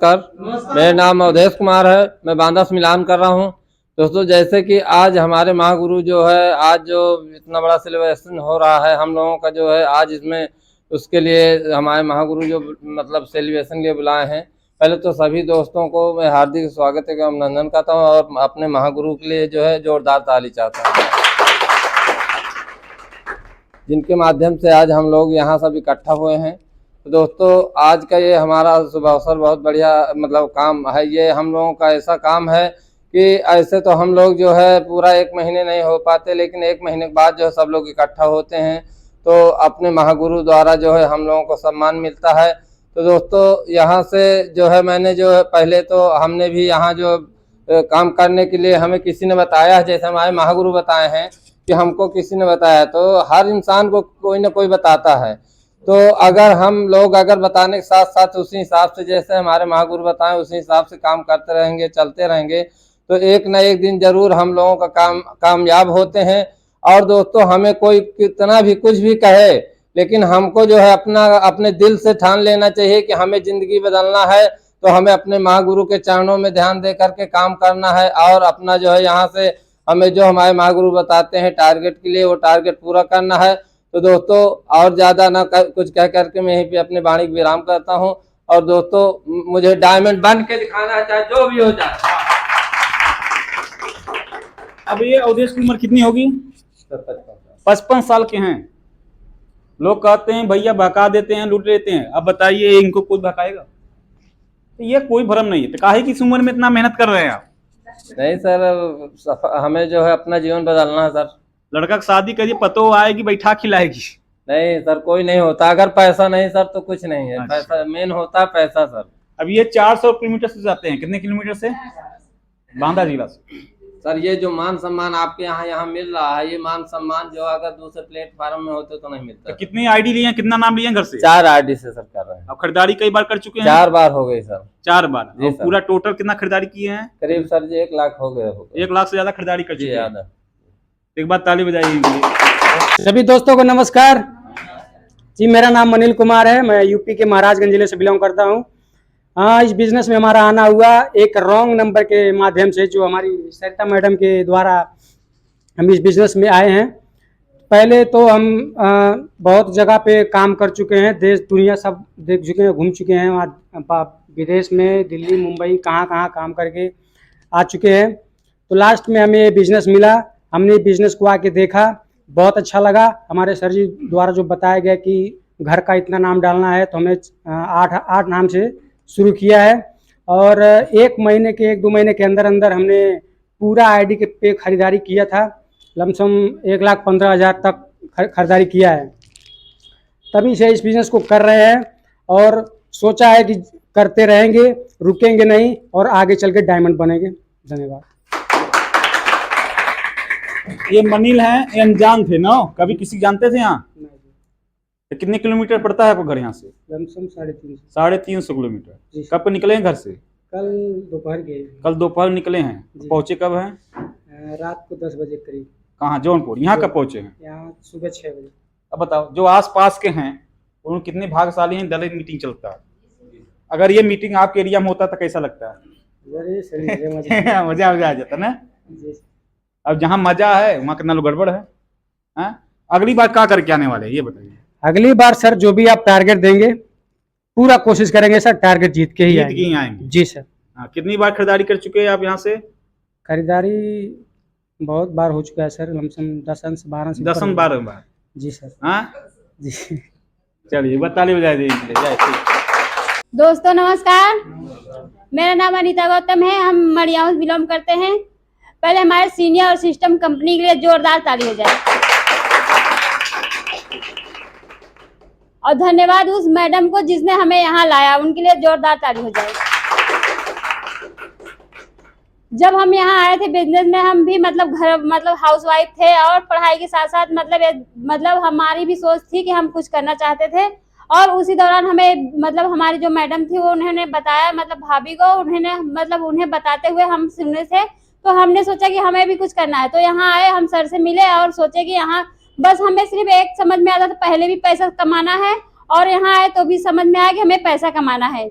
नमस्कार। मेरा नाम अवधेश कुमार है, मैं बांदा से मिलान कर रहा हूँ। दोस्तों, जैसे कि आज हमारे महागुरु जो है, आज जो इतना बड़ा सेलिब्रेशन हो रहा है हम लोगों का जो है, आज इसमें उसके लिए हमारे महागुरु जो मतलब सेलिब्रेशन लिए बुलाए हैं। पहले तो सभी दोस्तों को मैं हार्दिक स्वागत एवं अभिनंदन करता हूँ और अपने महागुरु के लिए जो है जोरदार ताली चाहता हूँ, जिनके माध्यम से आज हम लोग यहाँ सब इकट्ठा हुए हैं। तो दोस्तों, आज का ये हमारा शुभ अवसर बहुत बढ़िया मतलब काम है। ये हम लोगों का ऐसा काम है कि ऐसे तो हम लोग जो है पूरा एक महीने नहीं हो पाते, लेकिन एक महीने के बाद जो है सब लोग इकट्ठा होते हैं तो अपने महागुरु द्वारा जो है हम लोगों को सम्मान मिलता है। तो दोस्तों, यहाँ से जो है मैंने जो है पहले तो हमने भी यहाँ जो काम करने के लिए हमें किसी ने बताया, जैसे हमारे महागुरु बताए हैं कि हमको किसी ने बताया, तो हर इंसान को कोई ना कोई बताता है। तो अगर हम लोग अगर बताने के साथ साथ उसी हिसाब से जैसे हमारे महागुरु बताएं उसी हिसाब से काम करते रहेंगे, चलते रहेंगे, तो एक न एक दिन जरूर हम लोगों का काम कामयाब होते हैं। और दोस्तों, हमें कोई कितना भी कुछ भी कहे, लेकिन हमको जो है अपने दिल से ठान लेना चाहिए कि हमें जिंदगी बदलना है, तो हमें अपने महागुरु के चरणों में ध्यान दे करके काम करना है और अपना जो है यहाँ से हमें जो हमारे महागुरु बताते हैं टारगेट के लिए, वो टारगेट पूरा करना है। तो दोस्तों, और ज़्यादा ना कुछ कह करके मैं यहीं पे अपने वाणी को विराम करता हूँ। और दोस्तों, मुझे डायमंड बन के दिखाना है, चाहे जो भी हो जाए। अब ये अवधेश की उम्र कितनी होगी? 55 साल के हैं। लोग कहते हैं भैया भगा देते हैं, लूट लेते हैं। अब बताइए, इनको कोई भगाएगा? तो ये कोई भ्रम नहीं है। तो काहे की इस उम्र में इतना मेहनत कर रहे हैं आप? नहीं सर, हमें जो है अपना जीवन बदलना है सर। लड़का की शादी करिए, पतो आएगी, बैठा खिलाएगी। नहीं सर, कोई नहीं होता अगर पैसा नहीं सर तो कुछ नहीं है। अच्छा। पैसा मेन होता है, पैसा सर। अब ये 400 किलोमीटर से जाते हैं। कितने किलोमीटर से? बांदा जिला से। सर, ये जो मान सम्मान आपके यहाँ मिल रहा है, ये मान सम्मान जो अगर दूसरे प्लेटफार्म में होते तो नहीं मिलता। तो कितनी आईडी लिए, कितना नाम लिए घर से? 4 आईडी से सर कर रहे हैं। अब खरीदारी कई बार कर चुके हैं? 4 बार हो गई सर। 4 बार? जी सर। पूरा टोटल कितना खरीदारी किए हैं? करीब सर जी 1 लाख हो गए। 1 लाख से ज्यादा खरीदारी कर चुके हैं। ज्यादा। एक बार ताली बजाइए इनके लिए। सभी दोस्तों को नमस्कार जी। मेरा नाम अनिल कुमार है, मैं यूपी के महाराजगंज जिले से बिलोंग करता हूँ। हाँ, इस बिजनेस में हमारा आना हुआ एक रॉन्ग नंबर के माध्यम से, जो हमारी सरिता मैडम के द्वारा हम इस बिजनेस में आए हैं। पहले तो हम बहुत जगह पे काम कर चुके हैं, देश दुनिया सब देख चुके हैं, घूम चुके हैं, वहाँ विदेश में दिल्ली मुंबई कहाँ कहाँ काम करके आ चुके हैं। तो लास्ट में हमें ये बिज़नेस मिला, हमने बिज़नेस को आके देखा, बहुत अच्छा लगा। हमारे सर जी द्वारा जो बताया गया कि घर का इतना नाम डालना है, तो हमें 8 नाम से शुरू किया है। और 1 महीने के अंदर अंदर हमने पूरा आईडी के पे खरीदारी किया था। लमसम 1,15,000 तक खरीदारी किया है। तभी से इस बिज़नेस को कर रहे हैं और सोचा है कि करते रहेंगे, रुकेंगे नहीं और आगे चल के डायमंड बनेंगे। धन्यवाद। ये मनील हैं, ये अनजान थे ना? कभी किसी जानते थे यहाँ? तो कितने किलोमीटर पड़ता है आपको घर यहाँ से? लमसम 350। 350 किलोमीटर। कब निकले हैं घर से? कल दोपहर के। कल दोपहर निकले हैं। पहुँचे कब हैं? रात को 10 बजे करीब। कहाँ? जौनपुर। यहाँ कब पहुँचे हैं? यहाँ सुबह 6 बजे। अब बताओ, जो आस पास के हैं उन कितने भाग्यशाली हैं, दलित मीटिंग चलता है। अगर ये मीटिंग आपके एरिया में होता तो कैसा लगता है? मजा आ जाता ना। अब जहाँ मजा है वहाँ कितना लोग गड़बड़ है। अगली बार क्या करके आने वाले हैं ये बताइए। अगली बार सर जो भी आप टारगेट देंगे पूरा कोशिश करेंगे सर, टारगेट जीत के ही आएंगे। जी सर। कितनी बार खरीदारी कर चुके हैं आप यहाँ से? खरीदारी बहुत बार हो चुका है सर, लमसम 10-12 बार। जी सर। हाँ जी। चलिए ताली बजा दीजिए। दोस्तों नमस्कार, मेरा नाम अनीता गौतम है, हम मड़ियाओं से बिलोंग करते हैं। पहले हमारे सीनियर और सिस्टम कंपनी के लिए जोरदार ताली हो जाए। और धन्यवाद उस मैडम को जिसने हमें यहाँ लाया, उनके लिए जोरदार ताली हो जाए। जब हम यहाँ आए थे बिजनेस में, हम भी मतलब हाउसवाइफ थे और पढ़ाई के साथ साथ मतलब हमारी भी सोच थी कि हम कुछ करना चाहते थे। और उसी दौरान हमें हमारी जो मैडम थी वो उन्होंने बताया, भाभी को उन्हें बताते हुए हम सुने थे, तो हमने सोचा कि हमें भी कुछ करना है। तो यहाँ आए, हम सर से मिले और सोचे कि यहाँ बस हमें सिर्फ एक समझ में आता था, पहले भी पैसा कमाना है और यहाँ आए तो भी समझ में आया कि हमें पैसा कमाना है।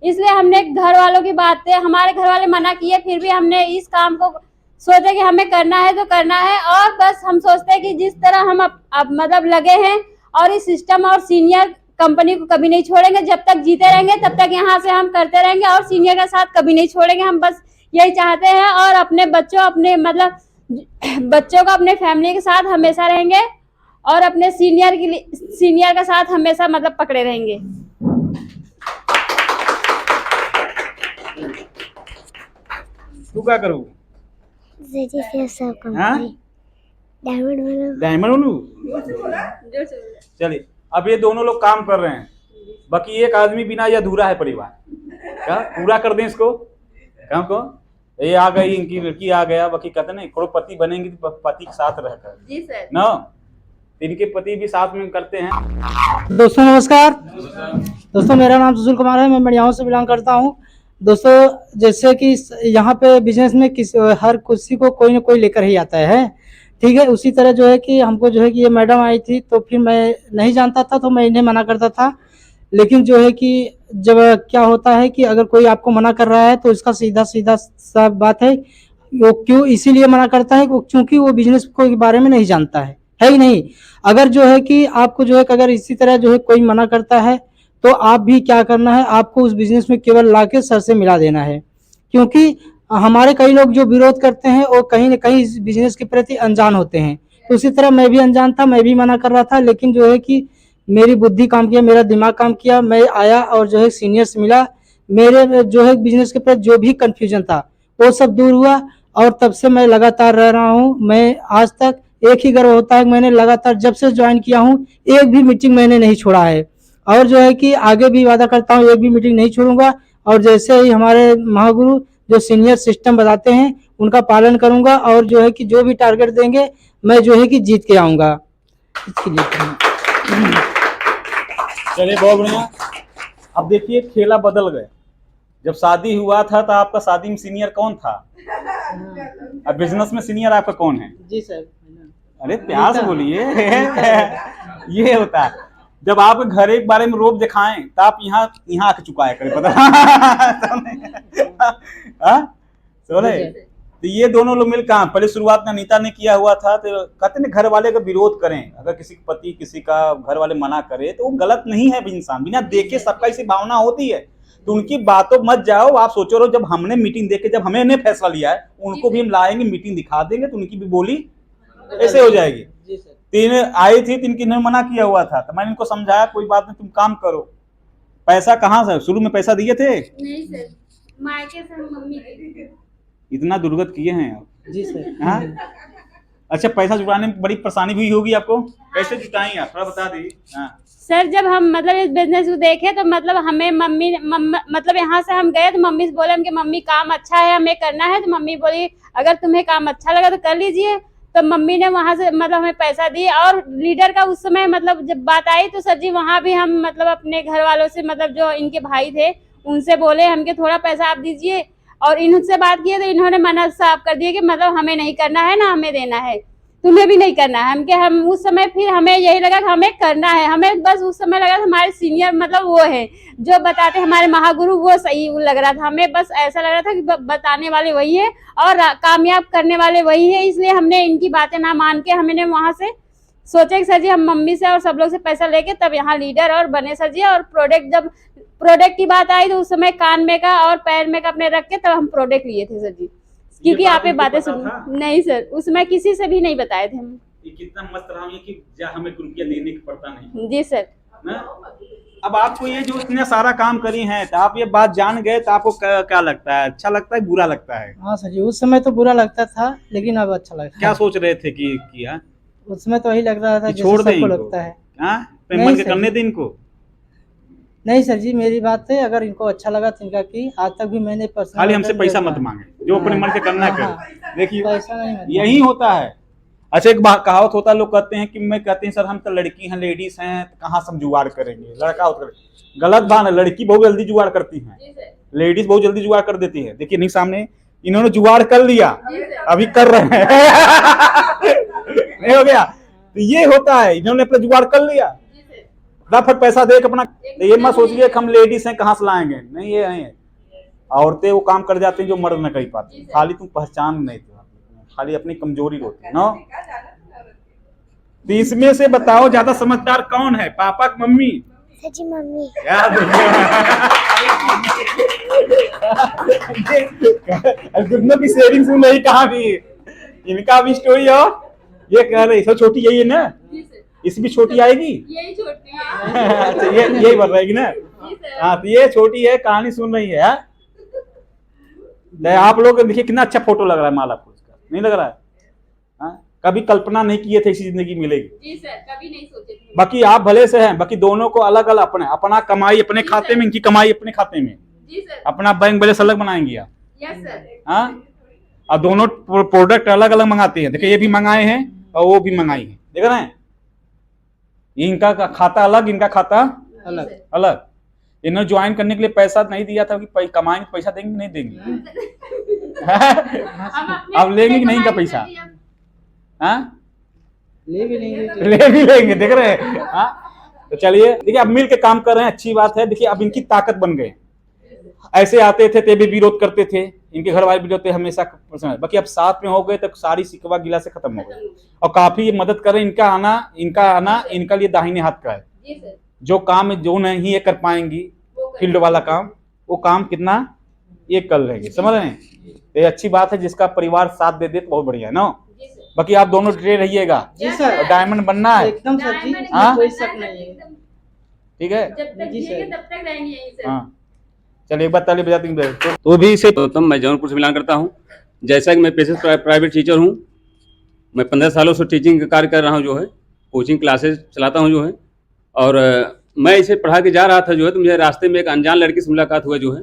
इसलिए हमने घर वालों की बातें, हमारे घर वाले मना किए, फिर भी हमने इस काम को सोचा कि हमें करना है तो करना है। और बस हम सोचते हैं कि जिस तरह हम अब मतलब लगे हैं और इस सिस्टम और सीनियर कंपनी को कभी नहीं छोड़ेंगे, जब तक जीते रहेंगे तब तक यहाँ से हम करते रहेंगे और सीनियर का साथ कभी नहीं छोड़ेंगे। हम बस यही चाहते हैं और अपने बच्चों, अपने मतलब बच्चों को अपने फैमिली के साथ हमेशा रहेंगे और अपने सीनियर का साथ हमेशा मतलब पकड़े रहेंगे। तू क्या करूँ? डायमंड बनूं? चलिए, अब ये दोनों लोग काम कर रहे हैं, बाकी एक आदमी बिना ये अधूरा है परिवार। क्या पूरा कर दें इसको काम को? ये आ गई, इनकी लड़की आ गया, बाकी कहते नहीं करोड़पति बनेंगी तो पति के साथ रहकर। जी सर। ना इनके पति भी साथ में करते हैं। दोस्तों नमस्कार। दोस्तों मेरा नाम सुशील कुमार है, मैं मड़ियाओं से बिलोंग करता हूँ। दोस्तों जैसे कि यहाँ पे बिजनेस में हर किसी को कोई ना कोई लेकर ही आता है, ठीक है। उसी तरह जो है कि हमको जो है कि ये मैडम आई थी, तो फिर मैं नहीं जानता था तो मैं इन्हें मना करता था। लेकिन जो है कि जब क्या होता है कि अगर कोई आपको मना कर रहा है तो इसका सीधा सा बात है वो क्यों इसीलिए मना करता है क्योंकि वो बिजनेस के बारे में नहीं जानता है ही नहीं। अगर जो है कि आपको जो है अगर इसी तरह जो है कोई मना करता है तो आप भी क्या करना है, आपको उस बिजनेस में केवल लाके सर से मिला देना है। क्योंकि हमारे कई लोग जो विरोध करते हैं वो कहीं न कहीं इस बिजनेस के प्रति अनजान होते हैं। तो उसी तरह मैं भी अनजान था, मैं भी मना कर रहा था, लेकिन जो है कि मेरी बुद्धि काम किया, मेरा दिमाग काम किया, मैं आया और जो है सीनियर से मिला। मेरे जो है बिजनेस के प्रति जो भी कंफ्यूजन था वो सब दूर हुआ और तब से मैं लगातार रह रहा हूँ। मैं आज तक एक ही गर्व होता है, मैंने लगातार जब से ज्वाइन किया हूँ एक भी मीटिंग मैंने नहीं छोड़ा है और जो है कि आगे भी वादा करता हूँ एक भी मीटिंग नहीं छोड़ूंगा। और जैसे ही हमारे महागुरु जो सीनियर सिस्टम बताते हैं उनका पालन करूंगा और जो है कि जो भी टारगेट देंगे मैं जो है कि जीत के आऊंगा। इसके लिए चलिए बहुत बढ़िया। अब देखिए खेला बदल गए। जब शादी हुआ था तो आपका शादी में सीनियर कौन था? अब बिजनेस में सीनियर आपका कौन है? जी सर। अरे प्यार से बोलिए। ये होता है जब आप घर एक बारे में रोब दिखाएं तो आप यहाँ आके चुकाया करें, पता सोने। तो ये दोनों लोग मिल काम पहले शुरुआत में अनीता ने किया हुआ था। तो कहते हैं घर वाले का विरोध करें, अगर किसी का पति किसी का घर वाले मना करे तो वो गलत नहीं है। इंसान बिना देखे सबका ऐसी भावना होती है, तो उनकी बातों मत जाओ। आप सोचो रहो जब हमने मीटिंग देखे, जब हमने फैसला लिया है उनको भी हम लाएंगे, मीटिंग दिखा देंगे तो उनकी भी बोली ऐसे हो जाएगी। तीन आई थी, तीन की ने मना किया हुआ था तो मैंने इनको समझाया कोई बात नहीं, तुम काम करो। पैसा कहाँ से? शुरू में पैसा दिए थे? नहीं सर, मायके से मम्मी दी। इतना दुर्गत किए हैं आप? जी सर। हाँ अच्छा, पैसा जुटाने में बड़ी परेशानी भी होगी आपको? कैसे जुटाई आप थोड़ा बता दी। हाँ सर जब हम मतलब इस बिजनेस को देखे तो मतलब हमें मतलब यहाँ से हम गए तो मम्मी से बोले हम कि मम्मी काम अच्छा है हमें करना है। तो मम्मी बोली अगर तुम्हें काम अच्छा लगा तो कर लीजिए। तो मम्मी ने वहाँ से मतलब हमें पैसा दिए और लीडर का उस समय मतलब जब बात आई तो सर जी वहाँ भी हम मतलब अपने घर वालों से मतलब जो इनके भाई थे उनसे बोले हमके थोड़ा पैसा आप दीजिए और इनसे बात किए तो इन्होंने मना साफ कर दिया कि मतलब हमें नहीं करना है ना हमें देना है, तुम्हें भी नहीं करना है। हम उस समय फिर हमें यही लगा कि हमें करना है। हमें बस उस समय लगा हमारे सीनियर मतलब वो है जो बताते हमारे महागुरु, वो सही लग रहा था हमें। बस ऐसा लग रहा था कि बताने वाले वही है और कामयाब करने वाले वही है। इसलिए हमने इनकी बातें ना मान के हमने वहां से सोचा कि सर जी हम मम्मी से और सब लोग से पैसा लेके तब यहाँ लीडर और बने सर जी। और जब प्रोडक्ट की बात आई तो उस समय कान में का और पैर में का अपने रख के तब हम प्रोडक्ट लिए थे सर जी, क्योंकि आप ये बातें सुन नहीं सर उसमें किसी से भी नहीं बताए थे हम। कितना मस्त रहा है कि हमें रुपया देने का पड़ता नहीं। जी सर। अब आपको ये जो इतने सारा काम करी है तो आप ये बात जान गए तो आपको क्या लगता है? अच्छा लगता है बुरा लगता है? हाँ सर जी, उस समय तो बुरा लगता था लेकिन अब अच्छा लगता है। क्या सोच रहे थे कि किया? उस समय तो वही लग रहा था छोड़ दे सबको लगता है। पेमेंट करने दे इनको। नहीं सर जी, मेरी बात है अगर इनको अच्छा लगा तो इनका की। आज तक भी मैंने खाली हमसे पैसा मत मांगे, जो अपने मन से करना कर। देखिए पैसा नहीं, यही होता है। अच्छा एक कहावत होता है, लोग कहते हैं कि मैं कहते हैं सर हम तो लड़की हैं, लेडीज हैं, तो कहाँ सब जुगाड़ करेंगे, लड़का होता है। गलत बात है, लड़की बहुत जल्दी जुगाड़ करती है, लेडीज बहुत जल्दी जुगाड़ कर देती है। देखिए नहीं सामने इन्होंने जुगाड़ कर लिया, अभी कर रहे हैं। नहीं हो गया? तो ये होता है, इन्होंने अपना जुगाड़ कर लिया फटाफट पैसा दे के अपना, तो ये मत सोचिए कि हम लेडीज हैं कहाँ से लाएंगे, नहीं ये हैं औरतें, वो काम कर जाती हैं जो मर्द न कर पाते। खाली तुम पहचान नहीं थे, खाली अपनी कमजोरी होती है ना। तो इसमें से बताओ ज्यादा समझदार कौन है, पापा की मम्मी? सच्ची मम्मी। दोनों की शेयरिंग सुन रही कहाँ भी, इनका भी स्टोरी। और ये कह रहे सब छोटी यही है ना, इस भी छोटी आएगी, यही छोटी है। अच्छा ये यही बन रहेगी ना। हाँ तो ये छोटी है, कहानी सुन रही है। आप लोग देखिए कितना अच्छा फोटो लग रहा है माला फूल का, नहीं लग रहा है? हाँ? कभी कल्पना नहीं किए थे ऐसी जिंदगी मिलेगी। जी सर, कभी नहीं सोचे थे। बाकी आप भले से हैं, बाकी दोनों को अलग अलग अपना कमाई अपने खाते में, इनकी कमाई अपने खाते में। जी सर। अपना बैंक बैलेंस अलग बनाएंगी आप। Yes sir. हाँ, और दोनों प्रोडक्ट अलग अलग मंगाते हैं। देखिए ये भी मंगाए हैं और वो भी मंगाई है, देख रहे हैं? इनका खाता अलग, इनका खाता अलग अलग। इन्होंने ज्वाइन करने के लिए पैसा नहीं दिया था कि कमाएंगे पैसा देंगे, नहीं देंगे। अब लेंगे कि नहीं का पैसा? हाँ ले भी लेंगे, ले भी लेंगे, देख रहे हैं? हाँ तो चलिए, देखिए अब मिल के काम कर रहे हैं, अच्छी बात है। देखिए अब इनकी ताकत बन गए। ऐसे आते थे ते भी विरोध करते थे, इनके घर वाले विरोध थे हमेशा, बाकी अब साथ में हो गए तो सारी शिकवा गिला से खत्म हो गए और काफी मदद कर रहे हैं। इनका आना इनका लिए दाहिने हाथ का है। जो काम जो नहीं ये कर पाएंगी, फील्ड वाला काम, वो काम कितना ये कर लेंगे, समझ रहे हैं? ये अच्छी बात है, जिसका परिवार साथ दे दे तो बहुत बढ़िया है ना। बाकी आप दोनों डटे रहिएगा। जी सर, डायमंड बनना है एकदम सर जी, हाँ? कोई शक नहीं है। ठीक है, जब तक जिएंगे तब तक रहेंगे यहीं सर। हाँ चलिए एक बार ताली बजाती हूँ। तो भी इसे मैं जौनपुर से बिलोंग करता हूँ। जैसा कि मैं पेशे से प्राइवेट टीचर हूँ, मैं 15 सालों से टीचिंग का कार्य कर रहा हूँ, जो है कोचिंग क्लासेस चलाता हूँ जो है। और मैं इसे पढ़ा के जा रहा था जो है, तो मुझे रास्ते में एक अनजान लड़की से मुलाकात हुआ जो है।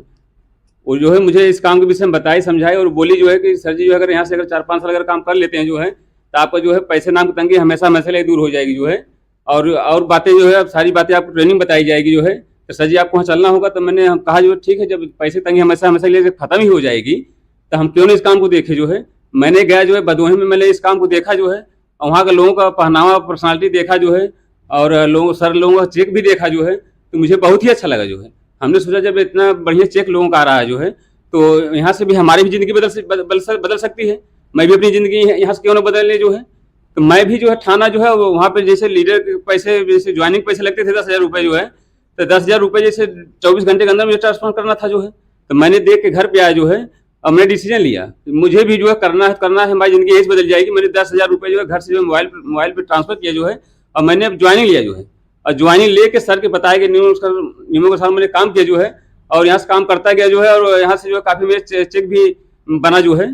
वो जो है मुझे इस काम के विषय में बताई समझाई और बोली जो है कि सर जी जो है अगर यहाँ से अगर 4-5 साल अगर काम कर लेते हैं जो है, तो आपका जो है पैसे नाम की तंगी हमेशा लिए दूर हो जाएगी जो है। और बातें जो है, अब सारी बातें आपको ट्रेनिंग बताई जाएगी जो है। तो सर जी आपको वहाँ चलना होगा। तो मैंने कहा जो ठीक है, जब पैसे तंगी हमेशा के लिए खत्म ही हो जाएगी तो हम क्यों नहीं इस काम को देखे जो है। मैंने गया जो है भदोही में, मैंने इस काम को देखा जो है, और वहाँ के लोगों का पहनावा पर्सनालिटी देखा जो है, और लोगों का चेक भी देखा जो है, तो मुझे बहुत ही अच्छा लगा जो है। हमने सोचा जब इतना बढ़िया चेक लोगों का आ रहा है जो है, तो यहाँ से भी हमारी भी ज़िंदगी बदल सकती है। मैं भी अपनी ज़िंदगी यहाँ से क्यों ना बदलने जो है। तो मैं भी जो है ठाना जो है, वहाँ पे जैसे लीडर के पैसे, जैसे ज्वाइनिंग पैसे लगते थे 10,000 रुपये जो है, तो 10,000 रुपये जैसे 24 घंटे के अंदर मुझे ट्रांसफर करना था जो है। तो मैंने देख के घर पे आया जो है, और मैंने डिसीजन लिया मुझे भी जो है करना है, हमारी ज़िंदगी ऐसे बदल जाएगी। मैंने 10,000 रुपये जो है घर से जो मोबाइल पे ट्रांसफर किया जो है, और मैंने अब ज्वाइनिंग लिया जो है। और ज्वाइनिंग लेके सर के बताए गए नियमों के साथ मैंने काम किया जो है, और यहाँ से काम करता गया जो है। और यहाँ से जो है काफ़ी मेरे चेक भी बना जो है,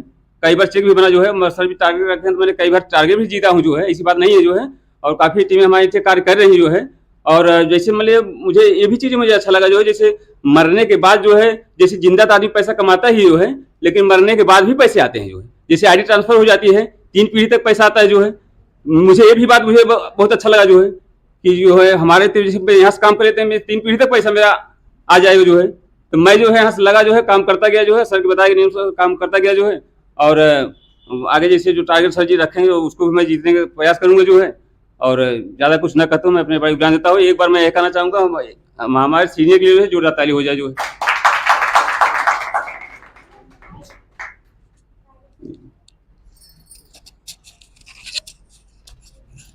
कई बार चेक भी बना जो है। सर भी टारगेट रखते हैं तो मैंने कई बार टारगेट भी जीता हूँ जो है, ऐसी बात नहीं है जो है। और काफ़ी टीमें हमारी अच्छे कार्य कर रही जो है। और जैसे मतलब मुझे ये भी चीज़ मुझे अच्छा लगा जो है, जैसे मरने के बाद जो है, जैसे जिंदा तो आदमी पैसा कमाता ही जो है, लेकिन मरने के बाद भी पैसे आते हैं जो है। जैसे आईडी ट्रांसफर हो जाती है, 3 पीढ़ी तक पैसा आता है जो है। मुझे ये भी बात मुझे बहुत अच्छा लगा जो है, कि जो है हमारे जैसे यहाँ से काम कर लेते हैं, 3 पीढ़ी तक पैसा मेरा आ जाएगा जो है। तो मैं जो है यहाँ से लगा जो है, काम करता गया जो है, सर के बताए नियम से काम करता गया जो है। और आगे जैसे जो टारगेट सर जी रखेंगे उसको भी मैं जीतने का प्रयास करूँगा जो है। और ज़्यादा कुछ न करता हूँ, मैं अपने बड़े योगदान देता हूँ। एक बार मैं ये कहना चाहूँगा, हमारे सीनियर के लिए जोरदार ताली हो जाए जो है।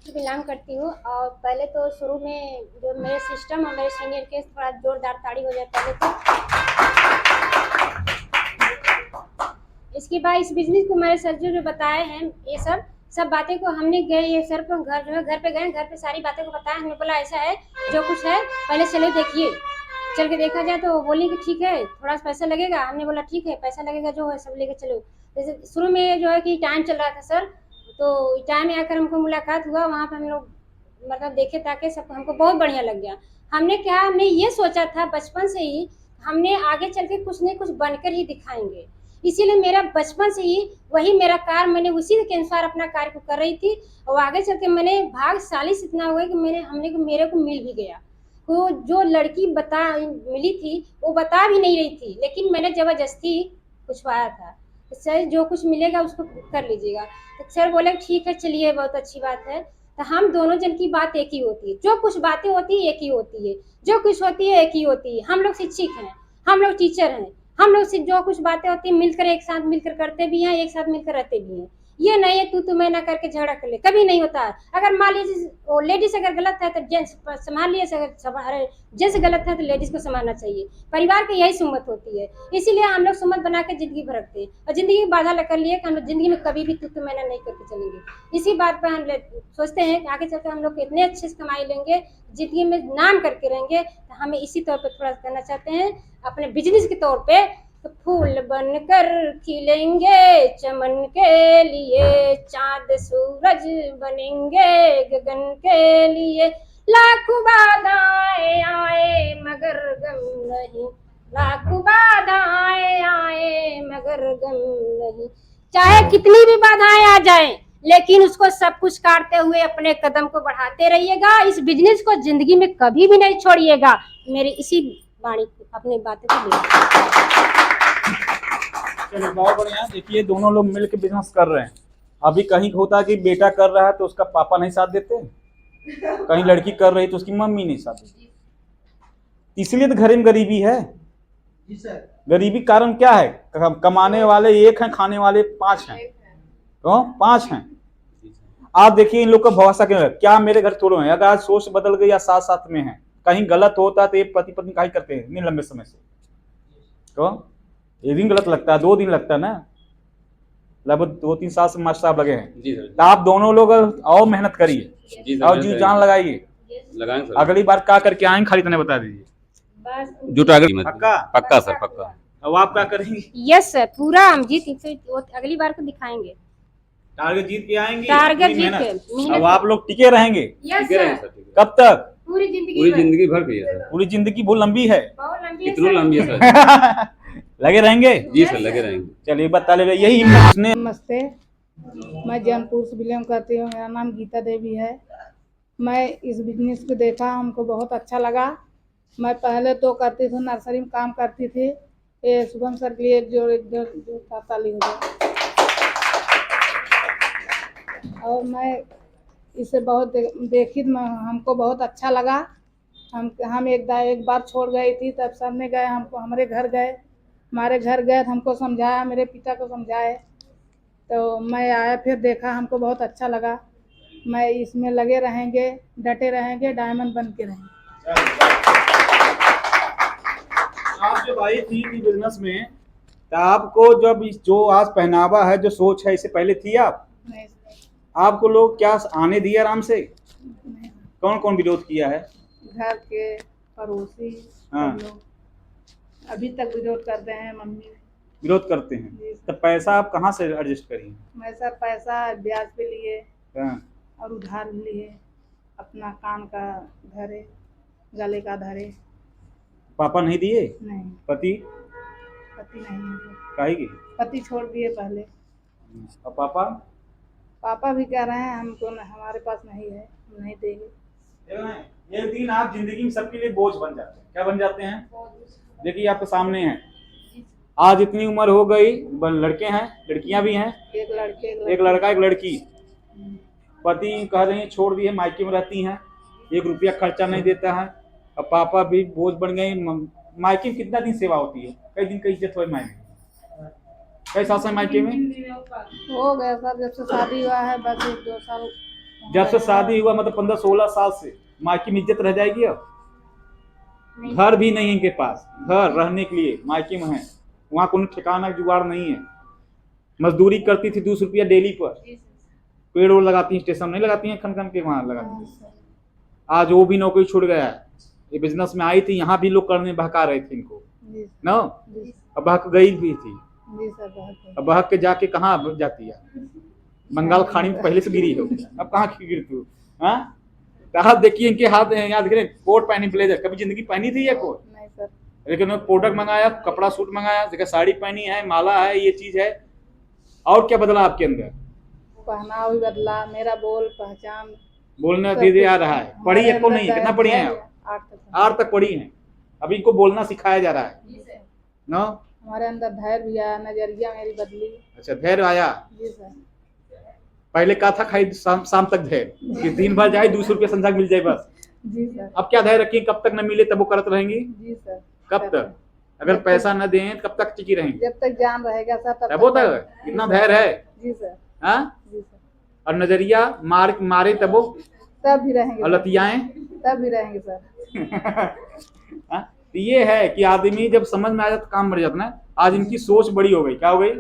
बिलोंग करती हूँ, और पहले तो शुरू में जो मेरे सिस्टम और मेरे सीनियर के थोड़ा जोरदार ताड़ी हो जाए पहले तो। इसके बाद इस बिजनेस को मेरे सर जो बताए हैं, ये सब बातें को हमने गए, ये सर को घर पे गए, घर पे सारी बातें को बताया। हमने बोला ऐसा है, जो कुछ है पहले चले देखिए, चल के देखा जाए। तो बोली कि ठीक है, थोड़ा सा पैसा लगेगा। हमने बोला ठीक है, पैसा लगेगा, जो है सब लेके चलो। जैसे शुरू में जो है कि टाइम चल रहा था सर, तो टाइम में आकर हमको मुलाकात हुआ, वहाँ पर हम लोग मतलब देखे ताकि सब हमको बहुत बढ़िया लग गया। हमने ये सोचा था बचपन से ही, हमने आगे चल के कुछ न कुछ बनकर ही दिखाएंगे। इसीलिए मेरा बचपन से ही वही मेरा कार्य, मैंने उसी के अनुसार अपना कार्य को कर रही थी। और आगे चल के मैंने भाग्यशाली से इतना हुआ कि मेरे को मिल भी गया। तो जो लड़की मिली थी वो बता भी नहीं रही थी, लेकिन मैंने जबरदस्ती पूछवाया था, सर जो कुछ मिलेगा उसको कर लीजिएगा। तो सर बोले ठीक है, चलिए बहुत अच्छी बात है। तो हम दोनों जन की बात एक ही होती है, जो कुछ बातें होती है एक ही होती है, जो कुछ होती है एक ही होती है। हम लोग शिक्षक हैं, हम लोग टीचर हैं, हम लोग से जो कुछ बातें होती है मिलकर एक साथ मिलकर करते भी हैं, एक साथ मिलकर रहते भी हैं। ये नहीं है तू मैं ना करके झगड़ा कर ले, कभी नहीं होता है। अगर मान लीजिए लेडीज अगर गलत है तो जेंट्स संभाल लिए, अगर जेंट्स गलत है तो लेडीज को संभालना चाहिए। परिवार की यही सुमत होती है, इसीलिए हम लोग सुमत बना के जिंदगी भर रखते हैं और जिंदगी की बाधा कर लिए कि हम लोग जिंदगी में कभी भी तू मैं नहीं करके चलेंगे। इसी बात पर हम सोचते हैं कि आगे चलकर हम लोग इतने अच्छे से कमाई लेंगे, जिंदगी में नाम करके रहेंगे। तो हमें इसी तौर पर थोड़ा करना चाहते हैं अपने बिजनेस के तौर पे, तो फूल बनकर खिलेंगे चमन के लिए, चांद सूरज बनेंगे गगन के लिए। लाखों बाधाएं आए मगर गम नहीं, लाखों बाधाएं आए मगर गम नहीं। चाहे कितनी भी बाधाएं आ जाएं, लेकिन उसको सब कुछ काटते हुए अपने कदम को बढ़ाते रहिएगा। इस बिजनेस को जिंदगी में कभी भी नहीं छोड़िएगा। मेरी इसी वाणी अपनी बातें को चलिए बहुत बढ़िया। देखिए दोनों लोग मिलकर बिजनेस कर रहे हैं। अभी कहीं होता है कि बेटा कर रहा है तो उसका पापा नहीं साथ देते, कहीं लड़की कर रही तो उसकी मम्मी नहीं साथ देती, इसलिए तो घर में गरीबी है। गरीबी कारण क्या है? कमाने वाले एक हैं, खाने वाले 5 हैं। क्यों 5 हैं? आप देखिए इन लोग का भरोसा क्यों है? क्या मेरे घर थोड़े हैं? अगर आज सोच बदल गई या साथ साथ में है, कहीं गलत होता तो ये पति पत्नी क्या करते हैं इतने लंबे समय से? क्यों? एक दिन गलत लगता है, 2 दिन लगता है ना, लगभग 2-3 साल से मास्टर साहब लगे हैं। जी सर। तो आप दोनों लोग और मेहनत करिए और जी जान लगाइए। लगाएंगे सर। अगली बार क्या करके आएंगे खाली तने बता दीजिए। जो टारगेट पक्का? पक्का सर पक्का। अब आप क्या करेंगे? यस सर, पूरा हम जीत अगली बार को दिखाएंगे। टारगेट जीत के आएंगे। टारगेट अपनी जीत मेहनत। के अब आप लोग टिके रहेंगे। यस ठीक है सर, सर, ठीक है। कब तक? पूरी पूरी जिंदगी भर की है सर। पूरी जिंदगी बहुत लंबी है। बहुत लंबी है कितनी सर। लंबी है सर? लगे रहेंगे। जी सर लगे रहेंगे। चलिए बता ले यही हिम्मत उसने। नमस्ते, मैं जौनपुर से बिलोंग करती हूँ। मेरा नाम गीता देवी है। मैं इस बिजनेस को देखा, हमको बहुत अच्छा लगा। मैं पहले तो करती थी, नर्सरी में काम करती थी। ये शुभम सर के लिए जो ताली हो जाए। और मैं इसे बहुत देखी, हमको बहुत अच्छा लगा। हम एक बार छोड़ गई थी, तब सर ने गए हमको हमारे घर गए तो हमको समझाया, मेरे पिता को समझाए, तो मैं आया, फिर देखा, हमको बहुत अच्छा लगा। मैं इसमें लगे रहेंगे, डटे रहेंगे, डायमंड बन के रहेंगे। आप जब आई थी बिजनेस में तो आपको जब जो आज पहनावा है, जो सोच है, इससे पहले थी आप? नहीं, आपको लोग क्या आने दिए आराम से? नहीं, कौन कौन विरोध किया है? घर के पड़ोसी हाँ। सब लोग अभी तक विरोध करते हैं। मम्मी विरोध करते हैं। जी। तो पैसा आप कहाँ से एडजस्ट करिए? मैं सर पैसा ब्याज पे लिए हाँ। और उधार भी लिए। अपना कान का धरे, गले का धरे। पापा नहीं दिए? नहीं, पति? पति नहीं है, काहे की? पति छोड़ दिए पहले। और पापा? पापा भी कह रहे हैं हमको हमारे पास नहीं है, हम नहीं देंगे। एक दिन आप जिंदगी में सबके लिए बोझ बन जाते हैं। क्या बन जाते हैं? देखिए आपके सामने हैं, आज इतनी उम्र हो गई, लड़के हैं, लड़कियां भी हैं, एक लड़के एक लड़का एक लड़की। पति कह रहे हैं छोड़ दिए, मायके में रहती हैं, 1 रुपया खर्चा नहीं देता है। अब पापा भी बोझ बन गए। मायके में कितना दिन सेवा होती है? कई दिन का इज्जत हुआ मायके में? कई साल से मायके में? हो गया सर, जब से शादी हुआ है बस 1-2 साल। जब से शादी हुआ मतलब 15-16 साल से मायके में इज्जत रह जाएगी। अब घर भी नहीं है इनके पास, घर रहने के लिए मायके में है, वहाँ कोई ठिकाना जुगाड़ नहीं है। मजदूरी करती थी 200 रुपया डेली पर, पेड़ ओड़ लगाती हैं, स्टेशन नहीं लगाती हैं, खन खन के वहाँ लगाती हैं। आज वो भी नौकरी छूट गया है। ये बिजनेस में आई थी, यहाँ भी लोग करने बहका रहे थे इनको ना, अब बहक गई भी थी। जी सर, बहुत अब बहक के जाके कहाँ जाती है? बंगाल खाड़ी में पहले से गिरी हो, अब कहाँ गिर तू? हाँ, हाथ देखिए इनके हाथ हैं, यहाँ देख रहे हैं, कोट पहनी, ब्लेजर। कभी जिंदगी पहनी थी या कोट? नहीं सर। लेकिन प्रोडक्ट मंगाया, कपड़ा सूट मंगाया, देखा साड़ी पहनी है, माला है, ये चीज है। और क्या बदला आपके अंदर? पहनावा भी बदला, मेरा बोल पहचान बोलना धीरे आ रहा है। पढ़ी है को नहीं है? कितना पढ़ी है आप? 8 तक पढ़ी हैं। अभी इनको बोलना सिखाया जा रहा है ना। हमारे अंदर धैर्य भी आया, नजरिया मेरी बदली। अच्छा, धैर्य आया। जी सर। पहले कहा था खाई शाम तक धैर्य कि दिन भर जाए 200 रुपया संध्या मिल जाए बस। जी सर। अब क्या धैर्य रखी, कब तक न मिले तब वो करत रहेंगी? जी सर। कब तक? अगर पैसा न दें कब तक टिकी रहेंगी? जब तक जान रहेगा सर तब तब तक। कितना धैर्य है? जी सर। हाँ? जी सर। और नजरिया मारे तब वो तब भी रहेंगे और लतियाएं तब भी रहेंगे सर। हाँ? तो ये है कि आदमी जब समझ में आ जाता काम मर जाता ना। आज इनकी सोच बड़ी हो गई, क्या हो गई?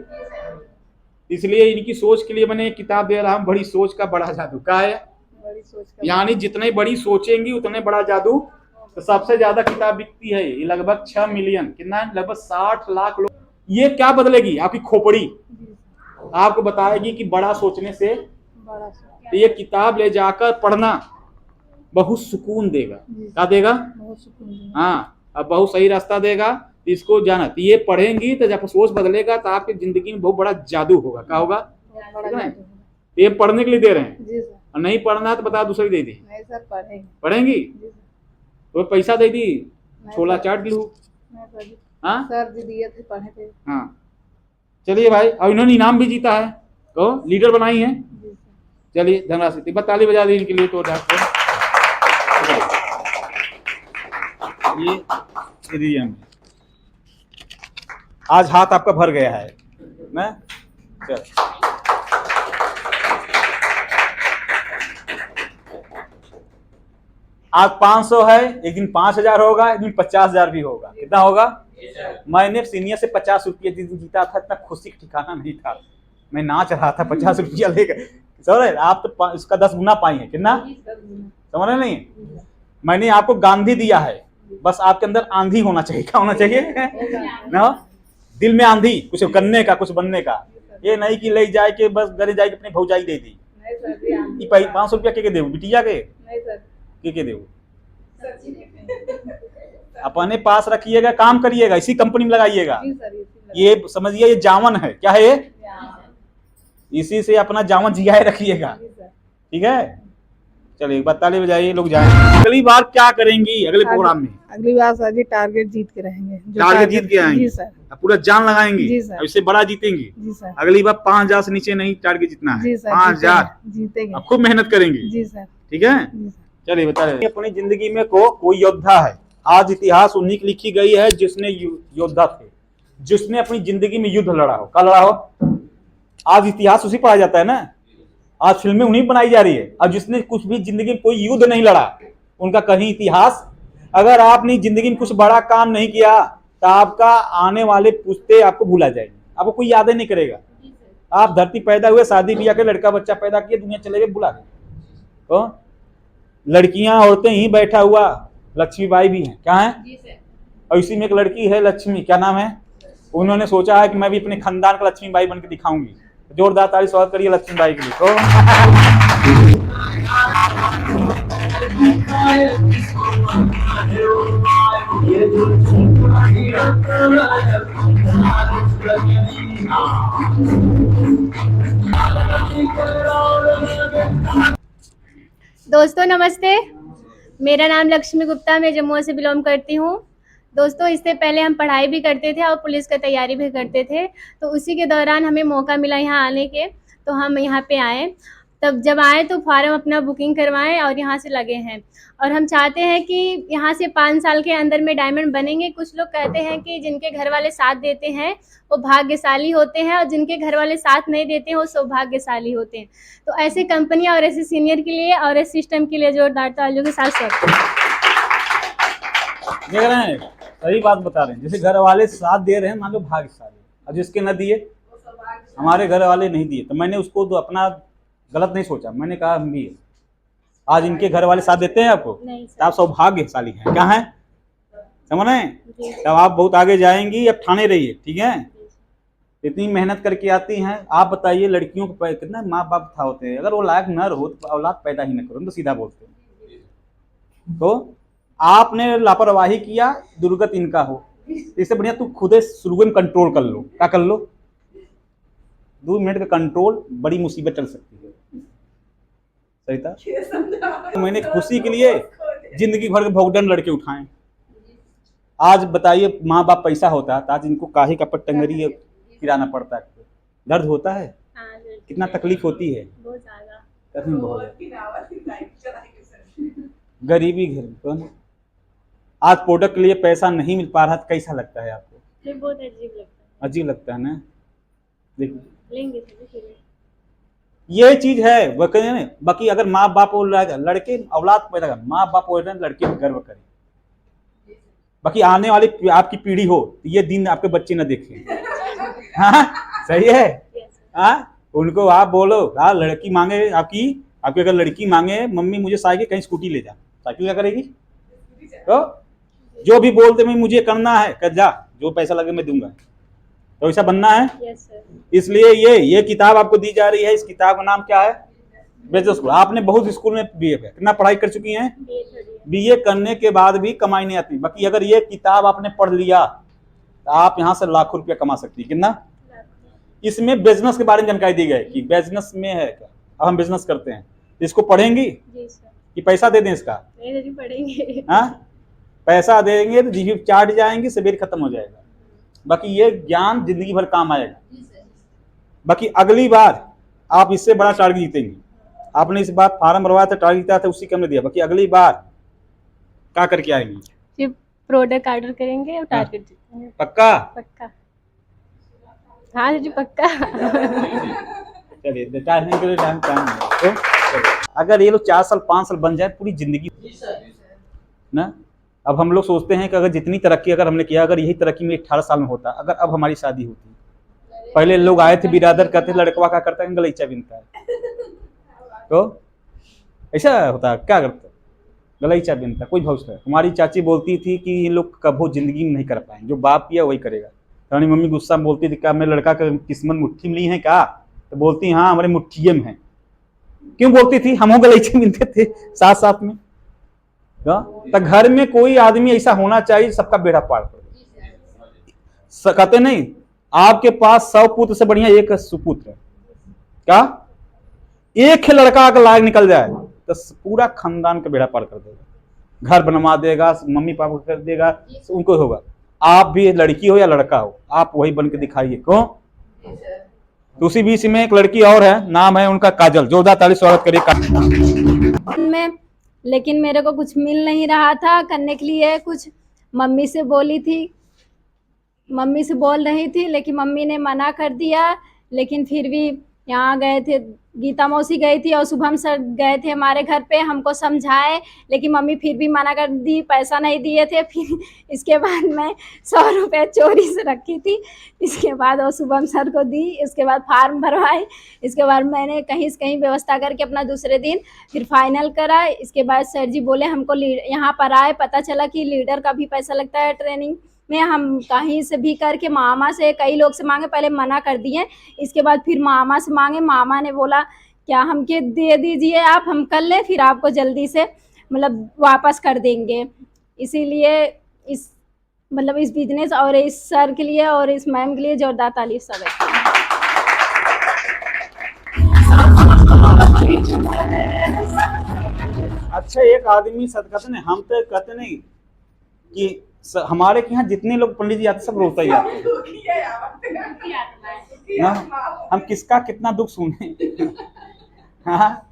इसलिए इनकी सोच के लिए मैंने एक किताब दे रहा हूँ, बड़ी सोच का बड़ा जादू। क्या है? बड़ी सोच का। यानी जितने बड़ी सोचेंगी उतने बड़ा जादू। तो सबसे ज्यादा किताब बिकती है ये, लगभग 6 मिलियन, कितना है? लगभग 60 लाख लोग। ये क्या बदलेगी? आपकी खोपड़ी आपको बताएगी कि बड़ा सोचने से। बड़ा सोच। तो ये किताब ले जाकर पढ़ना बहुत सुकून देगा। क्या देगा? बहुत सुकून देगा। हाँ, अब बहुत सही रास्ता देगा। इसको जाना, तो ये पढ़ेंगी तो जब सोच बदलेगा तो आपकी जिंदगी में बहुत बड़ा जादू होगा। क्या होगा? ये पढ़ने के लिए दे रहे हैं। जी सर। और नहीं पढ़ना है तो बता दूसरी दे दी। नहीं सर पढ़ेंगे। पढ़ेंगी तो पैसा दे दी, छोला चाट लू। हाँ सर जी दिए थे, पढ़े थे। हाँ, चलिए भाई। और इन्होंने इनाम भी जीता है, तो लीडर बनाई है। चलिए धनराशि ताली बजा दी इनके लिए। तो डॉक्टर ये दीजिए हमें। आज हाथ आपका भर गया है ना। चल आज 500 है, एक दिन 5000 होगा, एक दिन 50000 भी होगा। कितना होगा? मैंने सीनियर से 50 रुपये जिस दिन जीता था, इतना खुशी का ठिकाना नहीं था। मैं नाच रहा था 50 रुपया लेकर। समझ रहे? आप तो इसका 10 गुना पाई है। कितना? समझ रहे नहीं? मैंने आपको गांधी दिया है, बस आपके अंदर आंधी होना चाहिए। क्या होना चाहिए ना? दिल में आंधी, कुछ करने का, कुछ बनने का। ये नहीं कि ले जाए के बस घरे जाए अपनी भौजाई दे दी। 500 रुपया के देव बिटिया के देव, अपने पास रखिएगा, काम करिएगा, इसी कंपनी में लगाइएगा। ये समझिए ये जावन है। क्या है ये? इसी से अपना जावन जियाए रखिएगा। ठीक है, चलिए एक बार ताली बजाइए, लोग जाएंगे। अगली बार क्या करेंगी? अगले प्रोग्राम में अगली बार सर जी टारगेट जीत के रहेंगे। टारगेट जीत के आएंगे। जी सर। पूरा जान लगाएंगी। जी सर। इससे बड़ा जीतेंगी। जी सर। अगली बार 5000 से नीचे नहीं टारगेट जीतना है। जी सर। 5000 जीतेंगे। खूब मेहनत करेंगी। जी सर। ठीक है, चलिए बता रहे। अपनी जिंदगी में कोई योद्धा है। आज इतिहास उन्हीं की लिखी गई है जिसने योद्धा थे, जिसने अपनी जिंदगी में युद्ध लड़ा हो। क्या लड़ा हो? आज इतिहास उसी पढ़ाया जाता है ना। आज फिल्में उन्हीं बनाई जा रही है। अब जिसने कुछ भी जिंदगी में कोई युद्ध नहीं लड़ा, उनका कहीं इतिहास। अगर आपने जिंदगी में कुछ बड़ा काम नहीं किया तो आपका आने वाले पुश्ते आपको भूला जाएंगे, आपको कोई याद ही नहीं करेगा। आप धरती पैदा हुए, शादी ब्याह के लड़का बच्चा पैदा किया, दुनिया चले गए, भुला गए। तो लड़कियां औरतें ही बैठा हुआ लक्ष्मीबाई भी हैं। क्या है? और इसी में एक लड़की है लक्ष्मी, क्या नाम है? उन्होंने सोचा है कि मैं भी अपने खानदान का लक्ष्मीबाई बनकर दिखाऊंगी। जोरदार ताली स्वागत करिए लक्ष्मीबाई के लिए। तो दोस्तों नमस्ते, मेरा नाम लक्ष्मी गुप्ता, मैं जम्मू से बिलोंग करती हूँ। दोस्तों इससे पहले हम पढ़ाई भी करते थे और पुलिस का तैयारी भी करते थे, तो उसी के दौरान हमें मौका मिला यहाँ आने के, तो हम यहाँ पे आए। तब जब आए तो फार्म अपना बुकिंग करवाएं और यहाँ से लगे हैं, और हम चाहते हैं कि यहाँ से 5 साल के अंदर में डायमंड बनेंगे। कुछ लोग कहते हैं कि जिनके घर वाले साथ देते हैं वो भाग्यशाली होते हैं, और जिनके घर वाले साथ नहीं देते हैं वो सौभाग्यशाली होते हैं। तो ऐसे कंपनियां और ऐसे सीनियर के लिए और इस सिस्टम के लिए जोरदार तालियों के साथ स्वागत देख रहे हैं, सही बात बता रहे हैं। जैसे घर वाले साथ दे रहे हैं, मान लो भाग्यशाली, और जिसके न दिए, हमारे घर वाले नहीं दिए, तो मैंने उसको तो अपना गलत नहीं सोचा। मैंने कहा हम भी आज इनके घर वाले साथ देते हैं आपको, तो आप सौभाग्यशाली हैं। क्या है? समझ रहे हैं? तब आप बहुत आगे जाएंगी। अब ठाने रहिए, ठीक है? इतनी मेहनत करके आती हैं। आप बताइए लड़कियों को कितना माँ बाप था होते हैं, अगर वो लायक न रहो तो औलाद पैदा ही न करो, तो सीधा बोलते हैं। तो आपने लापरवाही किया, दुर्गत इनका हो। इससे बढ़िया तू खुद शुरू में कंट्रोल कर लो। क्या कर लो? 2 मिनट का कंट्रोल, बड़ी मुसीबत चल सकती है। सही था? मैंने खुशी के लिए जिंदगी भर के भोगदंड लड़के उठाए। आज बताइए माँ बाप पैसा होता तो आज इनको काहे का पट्टंगरी किराना पड़ता है। दर्द होता है? कितना तकलीफ होती है? बहुत ज्यादा। कठिन बहुत। गरीबी घर कौन आज प्रोडक्ट के लिए पैसा नहीं मिल पा रहा तो कैसा लगता है आपको? फिर बहुत अजीब लगता अजीब लगता है ना। देखिए है। लेंगे तो फिर ये चीज है वो कहते हैं ना, बाकी अगर माँ बाप और लड़के औलाद पैदा कर, माँ बाप और लड़के पे गर्व करें, बाकी आने वाली आपकी पीढ़ी हो तो ये दिन आपके बच्चे न देखें। हाँ सही है। हाँ उनको आप बोलो, हाँ लड़की मांगे आपकी अगर लड़की मांगे मम्मी मुझे साइकिल कहीं स्कूटी ले जा, साइकिल क्या करेगी? तो जो भी बोलते मैं मुझे करना है कर जा, जो पैसा लगे मैं दूंगा, तो ऐसा बनना है। Yes sir. इसलिए ये किताब आपको दी जा रही है। इस किताब का नाम क्या है? Business school. आपने बहुत स्कूल में बीए कितना पढ़ाई कर चुकी हैं? बीए करने के बाद भी कमाई नहीं आती, बाकी अगर ये किताब आपने पढ़ लिया तो आप यहाँ से लाखों रुपया कमा सकती है। कितना? इसमें बिजनेस के बारे में जानकारी दी गई कि बिजनेस में है क्या, अब हम बिजनेस करते हैं, इसको पढ़ेंगी जी सर। कि पैसा दे दें इसका? नहीं पढ़ेंगे। हाँ पैसा देंगे तो जीवी चाट जाएंगे, सवेर खत्म हो जाएगा, बाकी ये ज्ञान जिंदगी भर काम आएगा। बाकी अगली बार आप इससे बड़ा टारगेट जीतेंगे। आपने इस बार फार्म भरवाया था, टारगेट जीता था, उसी का हमने दिया, बाकी अगली बार क्या करके आएंगे? फिर प्रोडक्ट ऑर्डर करेंगे और टारगेट जीतेंगे। पक्का? पक्का। हाँ जी पक्का। चलिए टाइम के लिए टाइम तो अगर ये लोग 4 साल 5 साल बन जाए पूरी जिंदगी ना। अब हम लोग सोचते हैं कि अगर जितनी तरक्की अगर हमने किया, अगर यही तरक्की में 18 साल में होता, अगर अब हमारी शादी होती, पहले लोग आए थे बिरादर कहते लड़कवा क्या करता है? गलीचा बिनता है। तो ऐसा होता क्या करता? गलीचा बिनता कोई भौसला है। हमारी चाची बोलती थी कि ये लोग कभी जिंदगी में नहीं कर पाएंगे, जो बाप किया वही करेगा। तो मम्मी गुस्सा में बोलती थी क्या मैं लड़का का किस्मत मुट्ठी में ली है क्या? तो बोलती हाँ हमारे मुट्ठिए में है। क्यों बोलती थी? हम गलीचे मिलते थे साथ साथ में। तो घर में कोई आदमी ऐसा होना चाहिए सबका बेड़ा पार कर। कहते नहीं आपके पास 100 पुत्र से बढ़िया एक सुपुत्र है क्या? एक ही लड़का अगर लायक निकल जाए तो पूरा खानदान का बेड़ा पार कर देगा, घर बनवा देगा, मम्मी पापा कर देगा, उनको होगा। आप भी लड़की हो या लड़का हो, आप वही बन के दिखाइए। क्यों? तो उसी बीच में एक लड़की और है, नाम है उनका काजल। जोरदार ताली स्वागत करिए। में लेकिन मेरे को कुछ मिल नहीं रहा था करने के लिए। कुछ मम्मी से बोली थी, मम्मी से बोल रही थी, लेकिन मम्मी ने मना कर दिया। लेकिन फिर भी यहाँ गए थे, गीता मौसी गई थी और शुभम सर गए थे हमारे घर पे, हमको समझाए, लेकिन मम्मी फिर भी मना कर दी, पैसा नहीं दिए थे। फिर इसके बाद मैं 100 रुपये चोरी से रखी थी, इसके बाद वो शुभम सर को दी, इसके बाद फार्म भरवाए, इसके बाद मैंने कहीं से कहीं व्यवस्था करके अपना दूसरे दिन फिर फाइनल करा। इसके बाद सर जी बोले हमको यहाँ पर आए, पता चला कि लीडर का भी पैसा लगता है ट्रेनिंग में। हम कहीं से भी करके मामा से कई लोग से मांगे, पहले मना कर दिए, इसके बाद फिर मामा से मांगे, मामा ने बोला क्या हमके दे दीजिए आप, हम कर ले, फिर आपको जल्दी से मतलब वापस कर देंगे। इसीलिए इस मतलब इस बिजनेस और इस सर के लिए और इस मैम के लिए जोरदार ताली स्वागत। अच्छा एक आदमी सद कहते नहीं, हम तो कहते नहीं कि हमारे के यहाँ जितने लोग पंडित जी आते सब रोता ही आते हैं। हम किसका कितना दुख सुने। हाँ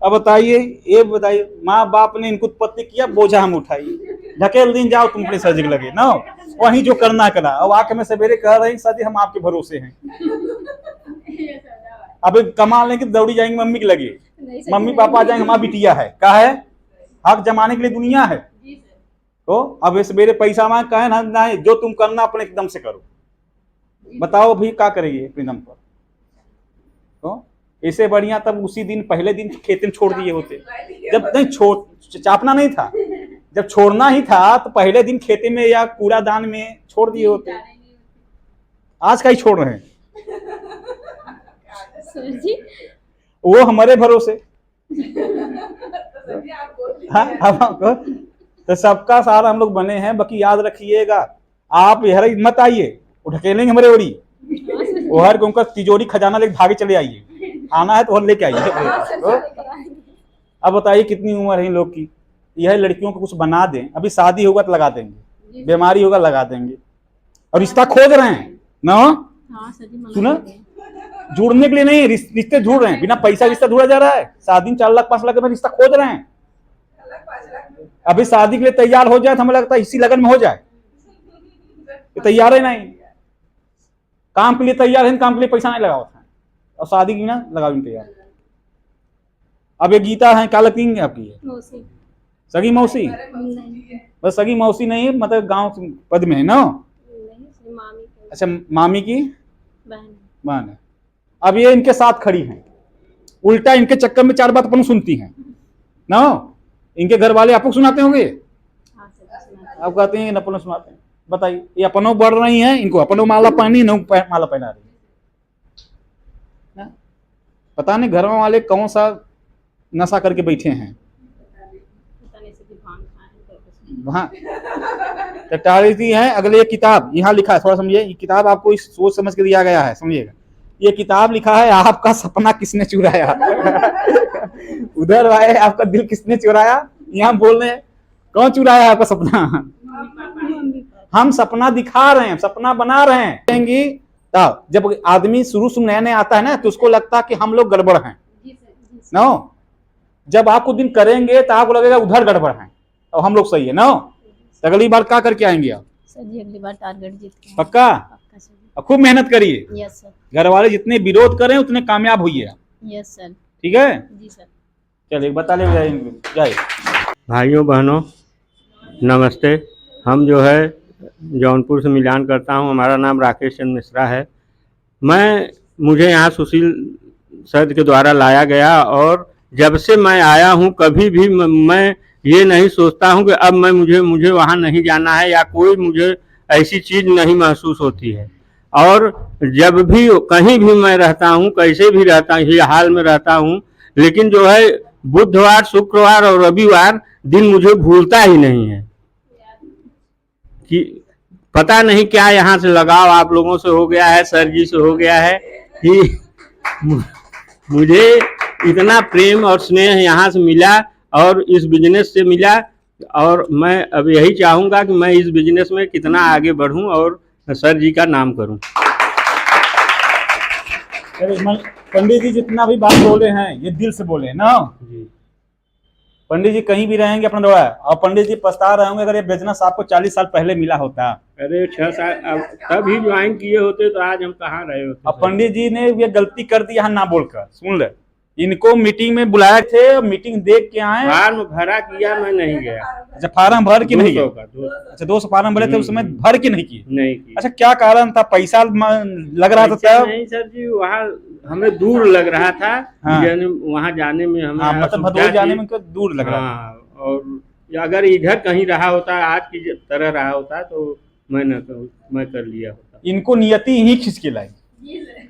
अब बताइए, ये बताइए माँ बाप ने इनको उत्पत्ति किया, बोझा हम उठाई, ढकेल दिन जाओ तुम अपने सर्जक लगे ना, वही जो करना करा। अब आके मैं सवेरे कह रही सर जी हम आपके भरोसे हैं। अब कमा लेंगे दौड़ी जाएंगे मम्मी के लगे, मम्मी पापा आ जाएंगे हमारा बिटिया है, क्या है हक जमाने के लिए दुनिया है। तो अब इस मेरे पैसा मांग कहे ना, जो तुम करना अपने एकदम से करो। बताओ अभी क्या करेंगे अपने दम पर? तो इससे बढ़िया तब उसी दिन पहले दिन खेत में छोड़ दिए होते, जब नहीं छोड़ चापना नहीं था, जब छोड़ना ही था तो पहले दिन खेते में या कूड़ादान में छोड़ दिए होते। आज का ही छोड़ रहे हैं सर जी, वो हमारे भरोसे। हाँ तो सबका सहारा हम लोग बने हैं। बाकी याद रखिएगा आप यह मत आइए ढकेलेंगे हमारे ओरी, वो हर उनका तिजोरी खजाना लेके भागे चले आइए, आना है तो और लेके आइए। तो अब बताइए कितनी उम्र है इन लोग की, यह लड़कियों को कुछ बना दें, अभी शादी होगा तो लगा देंगे, बीमारी होगा लगा देंगे, और रिश्ता खोज रहे हैं ना। सुना जुड़ने के लिए नहीं, रिश्ते जुड़ रहे हैं, बिना पैसा रिश्ता जुड़ा जा रहा है। शादी में 4 लाख 5 लाख में रिश्ता खोज रहे हैं। अभी शादी के लिए तैयार हो जाए तो हमें लगता है इसी लगन में हो जाए, ये तैयार है नहीं, काम के लिए तैयार है, काम के लिए पैसा नहीं लगा होता है, और शादी की ना लगा भी तैयार। अब ये गीता है, क्या लगती है आपकी? मौसी सगी मौसी? नहीं, बस सगी मौसी नहीं, मतलब गांव पद में है ना? नहीं, मामी के अच्छा, मामी की बहन। बहन है। अब ये इनके साथ खड़ी हैं, उल्टा इनके चक्कर में 4 बात अपन सुनती हैं ना। इनके घर वाले आपको सुनाते होंगे, हाँ, सब सुनाते आप कहते हैं अपन सुनाते हैं। बताइए, ये अपनों बढ़ रही हैं, इनको अपनों माला पहनी, न माला पहना रही है। पता नहीं घर वाले कौन सा नशा करके बैठे हैं पता नहीं से भांग खाए तो कुछ वहाँ टटारिटी है। अगले ये किताब यहाँ लिखा है, थोड़ा समझिए, ये किताब आपको इस सोच समझ के दिया गया है, समझिएगा। ये किताब लिखा है, आपका सपना किसने चुराया। उधर आए, आपका दिल किसने चुराया, यहाँ बोल रहे हैं कौन चुराया आपका सपना। हम सपना दिखा रहे हैं, सपना बना रहे हैं। कहेंगी तब जब आदमी शुरू शुरू नया नया आता है ना, तो उसको लगता है कि हम लोग गड़बड़ हैं नो। जब आप कुछ दिन करेंगे तो आपको लगेगा उधर गड़बड़ है और हम लोग सही है नो। तो अगली बार क्या करके आएंगे आप? सर जी अगली बार टारगेट जीत के पक्का? पक्का सर। और खूब मेहनत करिए, यस सर। घर वाले जितने विरोध करें उतने कामयाब होइए, यस सर। ठीक है? जी सर। चलिए बता ले जाए। भाइयों बहनों नमस्ते। हम जो है जौनपुर से मिलान करता हूं। हमारा नाम राकेश चंद्र मिश्रा है। मुझे यहाँ सुशील सर के द्वारा लाया गया, और जब से मैं आया हूं कभी भी मैं ये नहीं सोचता हूं कि अब मुझे वहाँ नहीं जाना है, या कोई मुझे ऐसी चीज़ नहीं महसूस होती है। और जब भी कहीं भी मैं रहता हूं, कैसे भी रहता हूँ, ये हाल में रहता हूं, लेकिन जो है बुधवार, शुक्रवार और रविवार दिन मुझे भूलता ही नहीं है। कि पता नहीं क्या यहाँ से लगाव आप लोगों से हो गया है, सर जी से हो गया है, कि मुझे इतना प्रेम और स्नेह यहाँ से मिला और इस बिजनेस से मिला। और मैं अब यही चाहूँगा कि मैं इस बिजनेस में कितना आगे बढ़ूँ और सर जी का नाम करूँ। पंडित जी जितना भी बात बोले हैं ये दिल से बोले ना जी। पंडित जी कहीं भी रहेंगे अपना दौड़ा, और पंडित जी पछता रहे होंगे अगर ये बिजनेस आपको 40 साल पहले मिला होता। अरे 6 साल तब ही ज्वाइन किए होते तो आज हम कहाँ रहे होते। अब पंडित जी ने ये गलती कर दी यहाँ ना बोलकर। सुन ले, इनको मीटिंग में बुलाया थे, मीटिंग देख के आए, फार्म भरा किया, मैं नहीं गया। अच्छा, फार्म भर के नहीं गए? 200 अच्छा, 200 फार्म भरे थे, उस समय भर के नहीं किए? नहीं किया। अच्छा, क्या कारण था? पैसा लग रहा था तब? नहीं सर जी, वहाँ हमें दूर लग रहा था। हाँ। वहाँ जाने में हमें मतलब भदोही जाने में दूर लग रहा था। हाँ, और अगर इधर कहीं रहा होता, आज की तरह रहा होता, तो मैं कर लिया होता। इनको नियति ही खींच के लाई,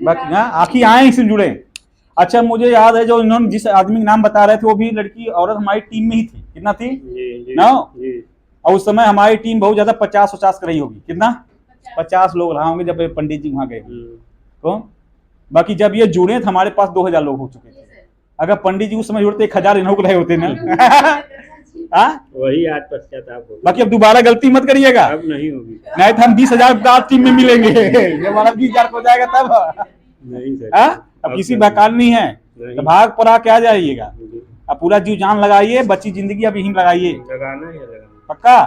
बाकी आखिर आए इससे जुड़े। अच्छा, मुझे याद है जो इन्होंने जिस आदमी का नाम बता रहे थे वो भी लड़की औरत हमारी टीम में ही थी। कितना थी? जी ना? जी। और उस समय हमारी टीम बहुत ज्यादा 50-50 रही होगी। कितना? 50 लोग रहा होंगे जब पंडित जी वहां गए तो। बाकी जब ये जुड़े तो हमारे पास 2000 लोग हो चुके थे। अगर पंडित जी उस समय जुड़ते 1000 इन्हों को रहे होते ना। वही आज पश्चाताप हो। बाकी अब दोबारा गलती मत करिएगा, अब नहीं होगी। नहीं तो हम 20,000 टीम में मिलेंगे। जब हमारा 20,000 हो जाएगा तब नहीं सर। अब किसी बकाल नहीं है तो भाग पर आके आ जाइएगा। अब पूरा जीव जान लगाइए, बच्ची जिंदगी अब यहीं लगाइए। लगाना है, लगाना पक्का?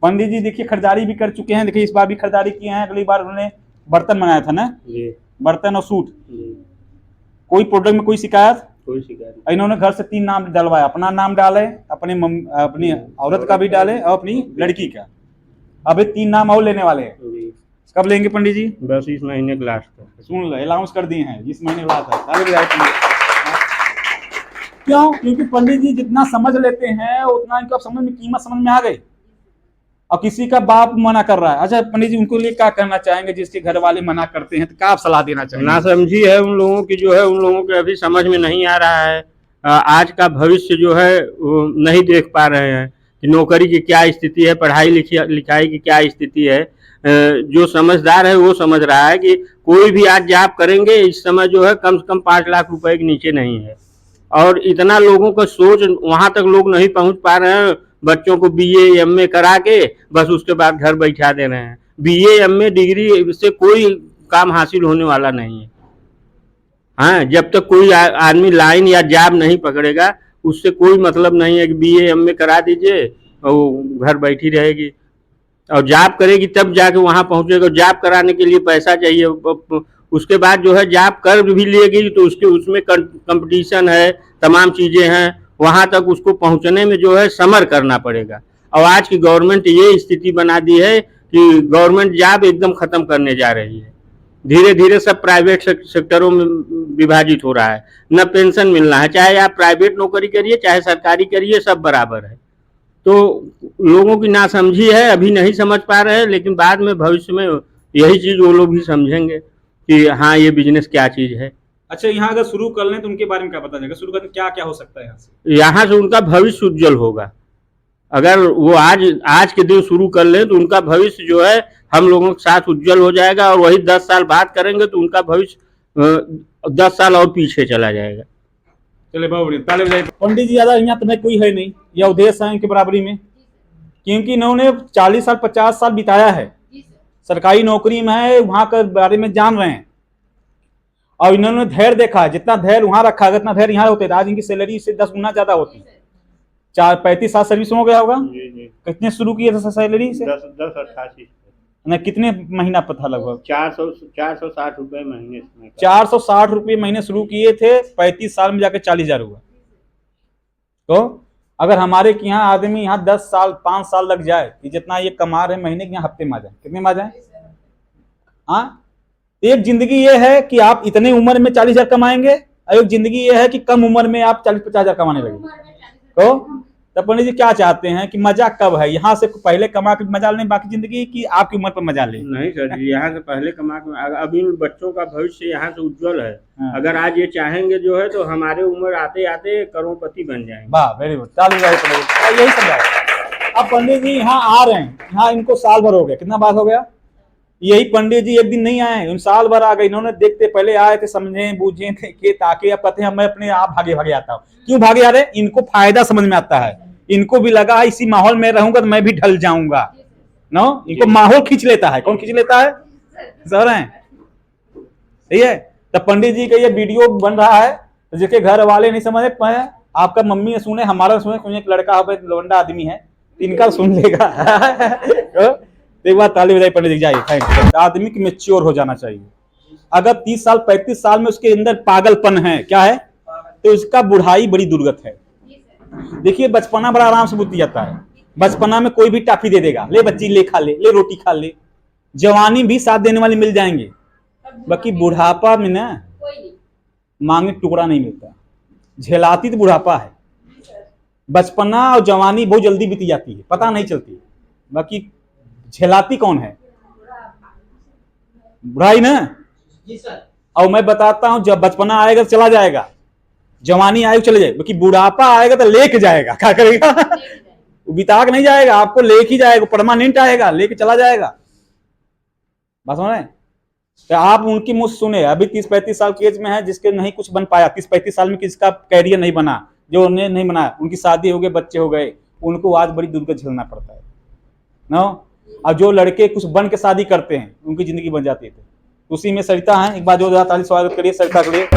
पंडित जी देखिए खरीदारी भी कर चुके हैं। देखिए इस बार भी खरीदारी किए हैं। अगली बार उन्होंने बर्तन बनाया था ना जी। बर्तन और सूट। जी। कोई प्रोडक्ट में कोई शिकायत? कोई शिकायत नहीं। इन्होंने घर से 3 नाम डलवाया, अपना नाम डाले, अपनी औरत का भी डाले और अपनी लड़की का। अब 3 नाम और लेने वाले हैं। जी। कब लेंगे पंडित जी? बस इस महीने के लास्ट तक। सुन लो, अलाउंस कर दिए हैं इस महीने बाद क्यों? क्योंकि पंडित जी जितना समझ लेते हैं उतना इनको समझ में कीमत समझ में आ गई। और किसी का बाप मना कर रहा है। अच्छा पंडित जी, उनको लिए क्या करना चाहेंगे जिसके घर वाले मना करते हैं, तो क्या आप सलाह देना चाहेंगे? ना समझी है उन लोगों की, जो है उन लोगों के अभी समझ में नहीं आ रहा है। आज का भविष्य जो है वो नहीं देख पा रहे हैं कि नौकरी की क्या स्थिति है, पढ़ाई लिखाई की क्या स्थिति है। जो समझदार है वो समझ रहा है कि कोई भी आज जॉब करेंगे इस समय जो है कम से कम 5 लाख रुपए के नीचे नहीं है। और इतना लोगों का सोच वहां तक लोग नहीं पहुंच पा रहे हैं। बच्चों को BA MA करा के बस उसके बाद घर बैठा दे रहे हैं। BA MA डिग्री से कोई काम हासिल होने वाला नहीं है। हाँ, जब तक कोई आदमी लाइन या जॉब नहीं पकड़ेगा उससे कोई मतलब नहीं है कि BA MA करा दीजिए और वो घर बैठी रहेगी, और जॉब करेगी तब जाके वहाँ पहुँचेगा। जॉब कराने के लिए पैसा चाहिए, उसके बाद जो है जॉब कर भी लेगी तो उसमें कंपटीशन है, तमाम चीज़ें हैं, वहाँ तक उसको पहुँचने में जो है समर करना पड़ेगा। और आज की गवर्नमेंट ये स्थिति बना दी है कि गवर्नमेंट जॉब एकदम ख़त्म करने जा रही है। धीरे धीरे सब प्राइवेट सेक्टरों में विभाजित हो रहा है, न पेंशन मिलना है, चाहे आप प्राइवेट नौकरी करिए चाहे सरकारी करिए, सब बराबर है। तो लोगों की नासमझी है, अभी नहीं समझ पा रहे हैं, लेकिन बाद में भविष्य में यही चीज़ वो लोग भी समझेंगे कि हाँ ये बिजनेस क्या चीज़ है। अच्छा, यहाँ अगर शुरू कर लें तो उनके बारे में क्या पता चलेगा? शुरू करने क्या क्या हो सकता है यहाँ से? यहाँ से उनका भविष्य उज्जवल होगा। अगर वो आज के दिन शुरू कर लें तो उनका भविष्य जो है हम लोगों के साथ उज्जवल हो जाएगा, और वही 10 साल बाद करेंगे तो उनका भविष्य 10 साल और पीछे चला जाएगा। चले बहुत बढ़िया, ताले बजाइए। पंडित जी ज़्यादा यहाँ तुम्हें कोई है नहीं, यह उद्देश्य है इनके बराबरी में, क्योंकि इन्होंने 40 साल 50 साल बिताया है, सरकारी नौकरी में है, वहाँ के बारे में जान रहे हैं, और इन्होंने धैर्य देखा है। जितना धैर्य वहाँ रखा है उतना धैर्य यहाँ होते थे, आज इनकी सैलरी से 10 गुना ज्यादा होती। 35 साल सर्विस में हो गया होगा। कितने शुरू किए थे सैलरी से? 1088 ना, कितने महीना पर था? लगभग 460 रुपये महीने। 460 रुपये महीने शुरू किए थे, 35 साल में जाकर 40,000 हुआ। तो अगर हमारे के यहाँ आदमी यहाँ 10 साल 5 साल लग जाए कि जितना ये कमा रहे महीने के, यहाँ हफ्ते में आ जाए, कितने में आ जाए? हाँ, एक जिंदगी ये है कि आप इतने उम्र में 40,000 कमाएंगे, और एक जिंदगी ये है कि कम उम्र में आप 40-50,000 कमाने लगे। तो पंडित जी क्या चाहते हैं कि मजा कब है? यहाँ से पहले कमा के मजा लें बाकी जिंदगी, की आपकी उम्र पर मजा लें? नहीं सर जी, यहाँ से पहले कमा के, अभी बच्चों का भविष्य यहाँ से उज्जवल है। हाँ। अगर आज ये चाहेंगे जो है तो हमारे उम्र आते आते करोड़पति बन जाएंगे। वाह, वेरी गुड, चालू यही समझा। अब पंडित जी यहाँ आ रहे हैं, यहाँ इनको साल भर हो गया, कितना बात हो गया? यही पंडित जी एक दिन नहीं आए, उन साल भर आ गए। इन्होंने देखते पहले आए थे, समझे बूझे थे ताकि अब कहते हैं मैं अपने आप भागे भागे आता हूँ। क्यों भागे आ रहे? इनको फायदा समझ में आता है, इनको भी लगा इसी माहौल में रहूंगा तो मैं भी ढल जाऊंगा। नो, इनको माहौल खींच लेता है। कौन खींच लेता है? सर हैं, सही है। तो पंडित जी का ये वीडियो बन रहा है, तो जिसके घर वाले नहीं समझ पाए, आपका मम्मी ने सुने, हमारा सुने, एक लड़का लौंडा आदमी है, इनका सुन लेगा। एक बार ताली बजाई पंडित जी, जाइए। Thank you. आदमी की मैच्योर हो जाना चाहिए। अगर 30 साल 35 साल में उसके अंदर पागलपन है, क्या है, तो उसका बुढ़ाई बड़ी दुर्गत है। देखिए, बचपना बड़ा आराम से बीत जाता है। बचपना में कोई भी टाफी दे देगा, ले बच्ची ले खा ले रोटी खा ले, जवानी भी साथ देने वाली मिल जाएंगे, बाकी बुढ़ापा में ना मांगे टुकड़ा नहीं मिलता। झेलाती तो बुढ़ापा है, बचपना और जवानी बहुत जल्दी बीती जाती है, पता नहीं चलती। बाकी झेलाती कौन है? बुढ़ाई ना। और मैं बताता हूं, जब बचपना आएगा तो चला जाएगा, जवानी आएगा चले जाएगा, बाकी बुढ़ापा आएगा तो लेके जाएगा। क्या करेगा? वो बिता के नहीं जाएगा, आपको लेके जाएगा, परमानेंट आएगा, लेके चला जाएगा। बात समझ रहे हैं? तो आप उनकी मुझ सुने, अभी 30-35 साल की एज में है, जिसके नहीं कुछ बन पाया, 30-35 साल में किसका कैरियर नहीं बना, जो उन्हें नहीं बनाया, उनकी शादी हो गई, बच्चे हो गए, उनको आज बड़ी दुर्गत झेलना पड़ता है ना। और जो लड़के कुछ बन के शादी करते हैं उनकी जिंदगी बन जाती है। उसी में सरिता है, एक बार जोरदार ताली स्वागत करिए सरिता के लिए।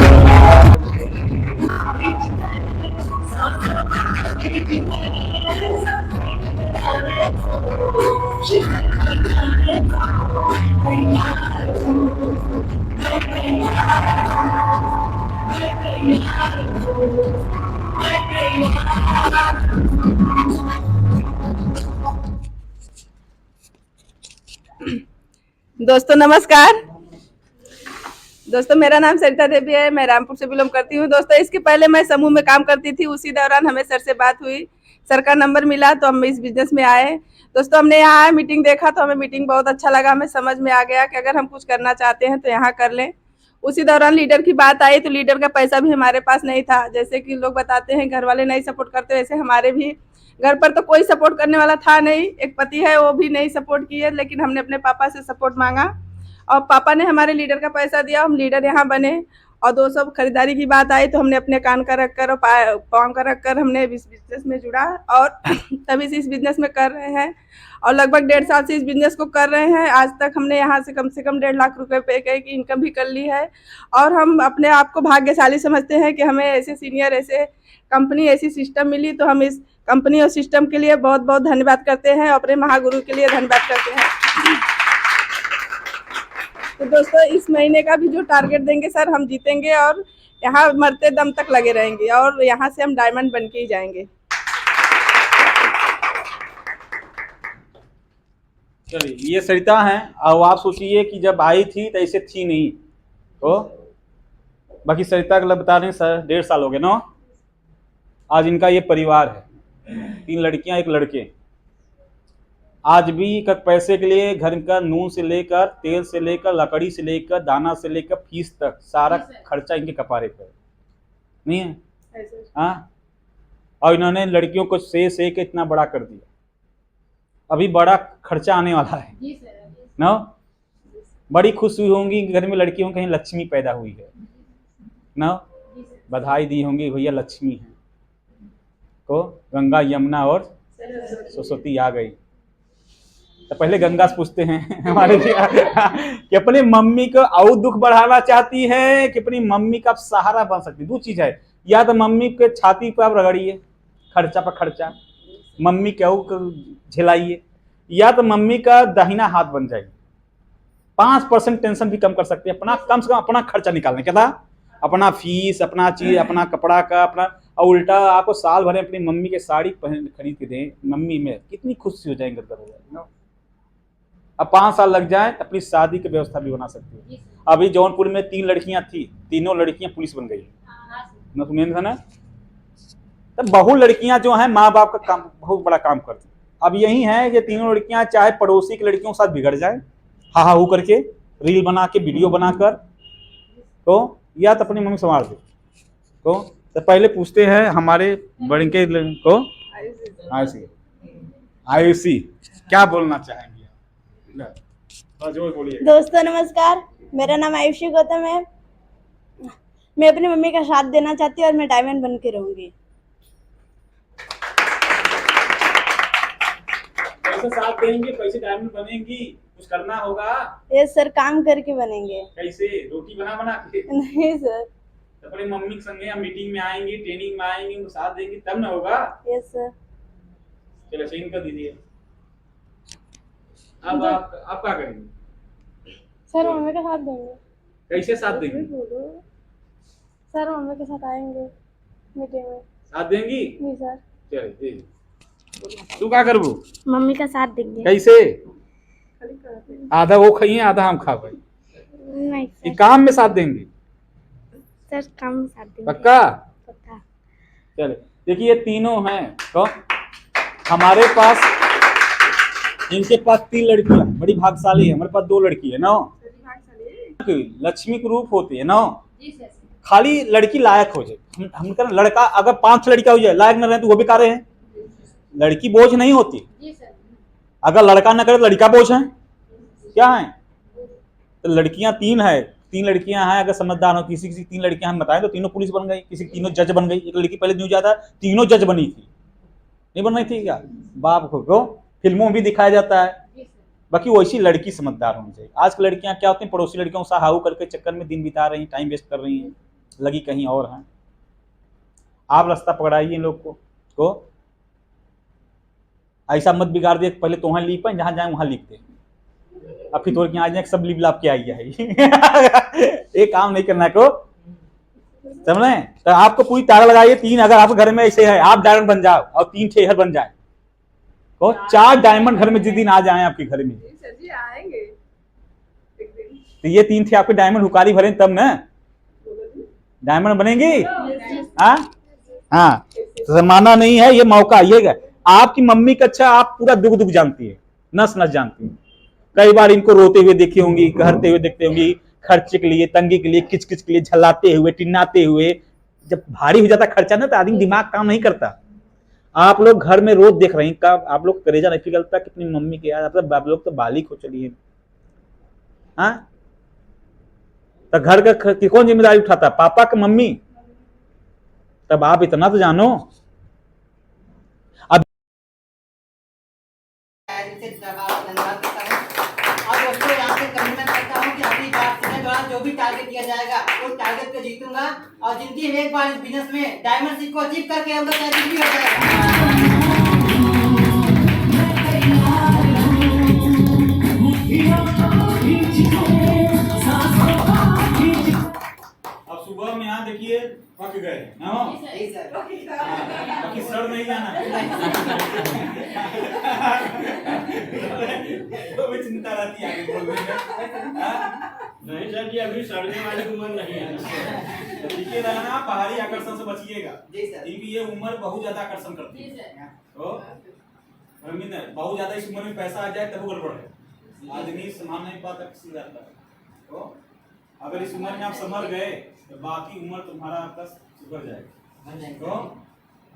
दोस्तों नमस्कार। दोस्तों मेरा नाम सरिता देवी है, मैं रामपुर से बिलोंग करती हूँ। दोस्तों इसके पहले मैं समूह में काम करती थी, उसी दौरान हमें सर से बात हुई, सर का नंबर मिला तो हम इस बिजनेस में आए। दोस्तों हमने यहाँ मीटिंग देखा तो हमें मीटिंग बहुत अच्छा लगा, हमें समझ में आ गया कि अगर हम कुछ करना चाहते हैं तो यहाँ कर लें। उसी दौरान लीडर की बात आई तो लीडर का पैसा भी हमारे पास नहीं था। जैसे कि लोग बताते हैं घर वाले नहीं सपोर्ट करते, वैसे हमारे भी घर पर तो कोई सपोर्ट करने वाला था नहीं। एक पति है वो भी नहीं सपोर्ट किए, लेकिन हमने अपने पापा से सपोर्ट मांगा और पापा ने हमारे लीडर का पैसा दिया, हम लीडर यहाँ बने और दोस्तों खरीदारी की बात आई तो हमने अपने कान का रख कर और पाँव का रख कर हमने इस बिजनेस में जुड़ा और तभी से इस बिजनेस में कर रहे हैं और लगभग 1.5 साल से इस बिजनेस को कर रहे हैं। आज तक हमने यहाँ से कम 1.5 लाख रुपए पे की इनकम भी कर ली है और हम अपने आप को भाग्यशाली समझते हैं कि हमें ऐसे सीनियर, ऐसे कंपनी, ऐसी सिस्टम मिली। तो हम इस कंपनी और सिस्टम के लिए बहुत बहुत धन्यवाद करते हैं और अपने महागुरु के लिए धन्यवाद करते हैं। तो दोस्तों इस महीने का भी जो टारगेट देंगे सर, हम जीतेंगे और यहाँ मरते दम तक लगे रहेंगे और यहाँ से हम डायमंड बन के ही जाएंगे। चलिए, ये सरिता हैं। अब आप सोचिए कि जब आई थी तो ऐसे थी नहीं, तो बाकी सरिता का बता रहे हैं सर 1.5 साल हो गए ना। आज इनका ये परिवार है, 3 लड़कियां 1 लड़के। आज भी पैसे के लिए घर का नून से लेकर, तेल से लेकर, लकड़ी से लेकर, दाना से लेकर, फीस तक सारा खर्चा इनके कपारे पर नहीं है। हाँ, और इन्होंने लड़कियों को से के इतना बड़ा कर दिया। अभी बड़ा खर्चा आने वाला है ना। बड़ी खुश हुई होंगी घर में लड़कियों कहीं लक्ष्मी पैदा हुई है ना, बधाई दी होंगी भैया लक्ष्मी है को गंगा यमुना और सरस्वती आ गई। तो पहले गंगा से पूछते हैं हमारे कि अपनी मम्मी को और दुख बढ़ाना चाहती है कि अपनी मम्मी का सहारा बन सकती है। 2 चीज है, या तो मम्मी के छाती पर आप रगड़िए खर्चा पर खर्चा, मम्मी को झेलाइए, या तो मम्मी का दाहिना हाथ बन जाइए। 5% टेंशन भी कम कर सकते हैं, अपना कम से कम अपना खर्चा निकालने क्या था, अपना फीस, अपना चीज, अपना कपड़ा का अपना। और उल्टा आपको साल भर अपनी मम्मी के साड़ी पहन खरीद के दें, मम्मी में कितनी खुशी हो जाएंगे। अब 5 साल लग जाए तो अपनी शादी की व्यवस्था भी बना सकती है। अभी जौनपुर में 3 लड़कियां थी, तीनों लड़कियां पुलिस बन गई न, सुनिए था ना। तो बहु लड़कियां जो हैं माँ बाप का काम बहुत बड़ा काम करती। अब यही है कि तीनों लड़कियां चाहे पड़ोसी की लड़कियों के साथ बिगड़ जाए, हा हा करके रील बना के वीडियो बनाकर, तो या तो अपनी मम्मी संभाल दे। तो पहले पूछते हैं हमारे बड़े के को आयुषी क्या बोलना चाहेंगे। जो बोलिए। दोस्तों नमस्कार, मेरा नाम आयुषी गौतम है। मैं अपनी मम्मी का साथ देना चाहती हूँ और मैं डायमंड बन के रहूंगी। कैसे साथ देंगे, कैसे डायमंड बनेंगी, कुछ करना होगा। यस सर, काम करके बनेंगे। कैसे, रोटी बना के? नहीं सर। तो अपनी मम्मी के संगे हम मीटिंग में आएंगे, ट्रेनिंग में आएंगे, उनको साथ देंगे तब ना होगा। Yes sir. चलो साइन कर दीजिए। अब आप क्या करेंगे? सर मम्मी का साथ देंगे। कैसे साथ देंगे? सर मम्मी के साथ आएंगे मीटिंग में। साथ देंगी? नहीं सर। चलिए तू क्या करबू? मम्मी का साथ देंगे। कैसे? आधा वो खाइए आधा हम खा पाए। नहीं सर। काम में साथ देंगे? सर काम में साथ देंगे। पक्का? पक्का। चले देखिए ये तीनों हैं तो हमारे पास, इनके पास 3 लड़कियां बड़ी भाग्यशाली है। हमारे पास 2 लड़की है ना, लक्ष्मी के रूप होती है ना। खाली लड़की लायक हो जाए। हम कर लड़का अगर 5 लड़का हो जाए लायक न रहे तो वो बेकार है। लड़की बोझ नहीं होती। अगर लड़का न करे तो लड़का बोझ है क्या है। तो लड़कियां 3 है, 3 लड़कियां हैं। अगर समझदार हो, किसी 3 लड़कियां हम बताएं तो तीनों पुलिस बन गई, किसी 3 जज बन गई। एक लड़की पहले न्यूज आता तीनों जज बनी थी, नहीं बन रही थी क्या? बाप को फिल्मों में भी दिखाया जाता है। बाकी वैसी लड़की समझदार होनी चाहिए। आज की लड़कियां क्या होती हैं, पड़ोसी लड़कियों से हाउ करके चक्कर में दिन बिता रही हैं, टाइम वेस्ट कर रही हैं, लगी कहीं और हैं। आप रास्ता पकड़ाइए इन लोग को ऐसा मत बिगाड़ दिए पहले तो वहां लिप है, जहां जाए वहां लिखते अब फिर तोड़ के आ जाए सब लिप लाप के आई है। ये काम नहीं करना को, समझे? तो आपको पूरी तार लगाइए 3। अगर आपके घर में ऐसे है आप डायमंड बन जाओ और 3 ठेहर बन जाए तो 4 डायमंड घर में जिस दिन आ जाए आपके घर में आएंगे तो ये 3 थे आपके डायमंड हुकारी भरे तब ना डायमंड बनेंगे। हाँ जमाना नहीं है, ये मौका आइएगा। आपकी मम्मी का अच्छा आप पूरा दुख दुख जानती है, नस नस जानती है। कई बार इनको रोते हुए देखी होंगी, कहते हुए देखते होंगी, खर्चे के लिए, तंगी के लिए, किच किच के लिए, झल्लाते हुए, टिन्नाते हुए। जब भारी हो जाता खर्चा ना तो आदमी दिमाग काम नहीं करता। आप लोग घर में रोज देख रहे हैं, कब आप लोग करेजा नहीं पिघलता कितनी मम्मी के यार। आप लोग तो बालिक हो चलिए। हाँ तो घर का कौन जिम्मेदारी उठाता है? पापा का, मम्मी? तब आप इतना तो जानो। अब दोस्तों यहाँ से कमिटमेंट करता हूँ कि अगली बार सीजन दौरान जो भी टारगेट दिया जाएगा उस टारगेट को जीतूंगा, और जिंदगी में एक बार इस बिजनेस में डायमंड सीट को अचीव करके आऊंगा, चाहे कुछ भी हो जाएगा। अब सुबह में यहाँ देखिए पक गए बाकी सड़ नहीं जाना तो भी चिंता रहती है आगे बोलने में। नहीं सर जी, अभी सड़ने वाले उम्र नहीं है। देखिए रहना, बाहरी आकर्षण से बचिएगा, क्योंकि ये उम्र बहुत ज्यादा आकर्षण करती है। तो बहुत ज्यादा इस उम्र में पैसा आ जाए तब गड़बड़ है, आदमी संभाल नहीं पाता, किसी जाता है। तो अगर इस उम्र में आप समझ गए तो बाकी उम्र तुम्हारा आपका सुधर जाएगा। तो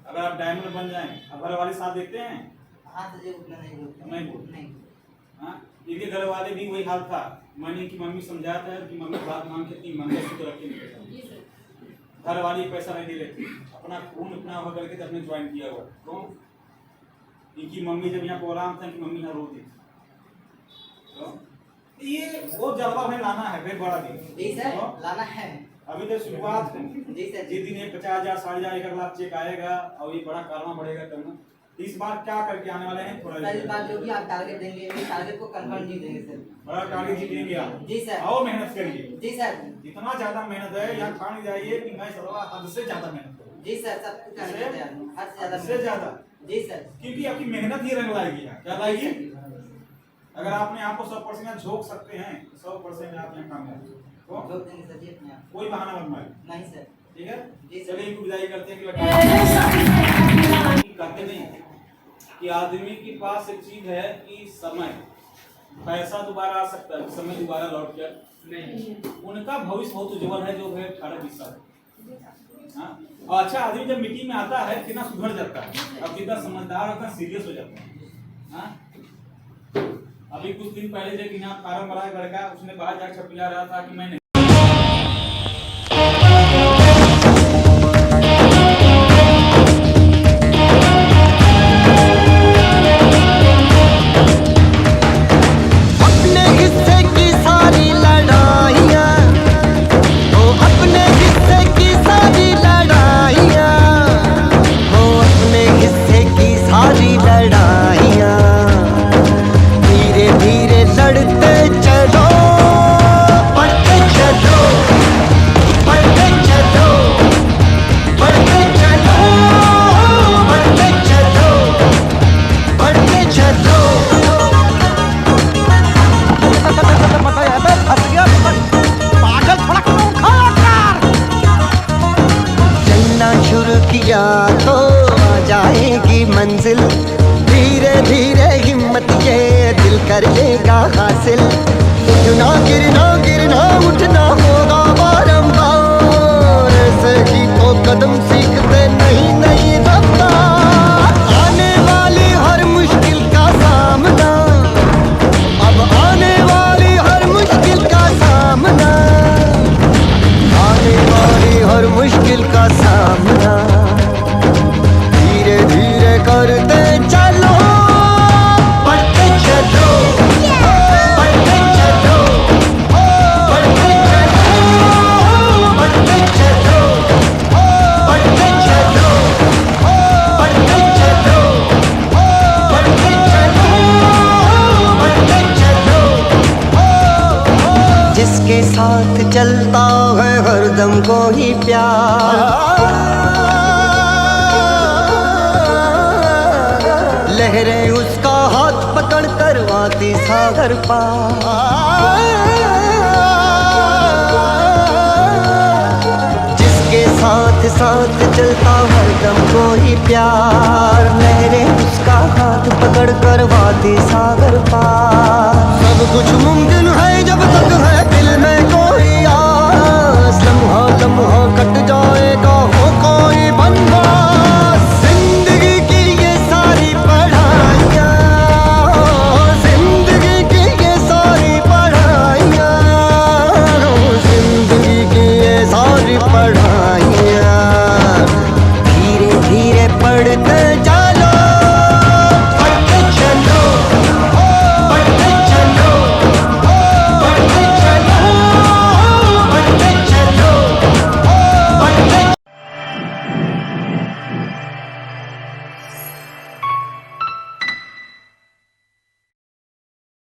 अगर आप डायमंड बन जाएं, अब घर वाले साथ देते हैं? नहीं बोलते। इनके घर वाले भी वही हाल था, मैंने की मम्मी समझाता है कि मम्मी बात मान के मंगलसूत्र रख के घर वाली पैसा नहीं दे रही थी, अपना खून अपना हो करके तब ने ज्वाइन किया हुआ। तो इनकी मम्मी जब यहाँ प्रोग्राम था कि मम्मी यहाँ रोती थी। तो ये वो जज्बा हमें लाना है, फिर बड़ा दिन लाना है। अभी तो शुरुआत है, जिस दिन 50,000 60,000 1 लाख चेक आएगा और ये बड़ा कारवा बढ़ेगा करना। इस बार क्या करके आने वाले हैं? थोड़ा इस बार जो भी आप टारगेट देंगे, टारगेट को कंफर्म नहीं देंगे सर, बड़ा टारगेट जीतेंगे आप। जी सर, और मेहनत करिए। जी सर, जितना ज्यादा मेहनत है यहाँ ठान जाइए कि मैं सर्वा हद से ज्यादा मेहनत करूँ। जी सर, सब कुछ करने के तैयार हूं, हद से ज्यादा। जी सर, क्योंकि आपकी मेहनत ही रंग लाएगी। क्या लाएगी? अगर आपने आपको 100% झोंक सकते हैं, 100% आप यहाँ कामयाब हो। कोई बहाना मत मारिए। नहीं सर, ठीक है? चलिए इनको विदाई करते हैं कि कहते नहीं कि आदमी के पास एक चीज है कि समय, पैसा दोबारा आ सकता है, समय दोबारा लौट कर नहीं। उनका भविष्य बहुत उज्जवल है जो है 18-20 साल। और अच्छा आदमी जब मीटिंग में आता है कितना सुधर जाता है, अब कितना समझदार होता है, सीरियस हो जाता है। अभी कुछ दिन पहले जो यहाँ फार्म भरा लड़का, उसने बाहर जाकर छपिया रहा था कि मैंने तो आ जाएगी मंजिल, धीरे धीरे हिम्मत ये दिल कर लेगा हासिल। उठना गिरना उठना होगा बारंबार, ऐसे ही तो कदम सीखते नहीं रफ्तार। आने वाली हर मुश्किल का सामना, अब आने वाली हर मुश्किल का सामना, आने वाली हर मुश्किल का सामना धीरे धीरे करते चलो, बढ़ते चलो, बढ़ते चलो, बढ़ते चलो, बढ़ते चलो, बढ़ते चलो, बढ़ते चलो, बढ़ते चलो, बढ़ते चलो। जिसके साथ चलता है हरदम कोई प्यार, लहरें उसका हाथ पकड़ करवाती सागर पार। जिसके साथ साथ चलता हरदम कोई प्यार, लहरें उसका हाथ पकड़ करवाती सागर पार। सब कुछ मुमकिन है जब तक है दिल में कोई आस, लम्हा लम्हा कट जाएगा हो कोई बनवास। जिंदगी की ये सारी पढ़ाइयाँ, जिंदगी की ये सारी पढ़ाइयाँ, जिंदगी पढ़ा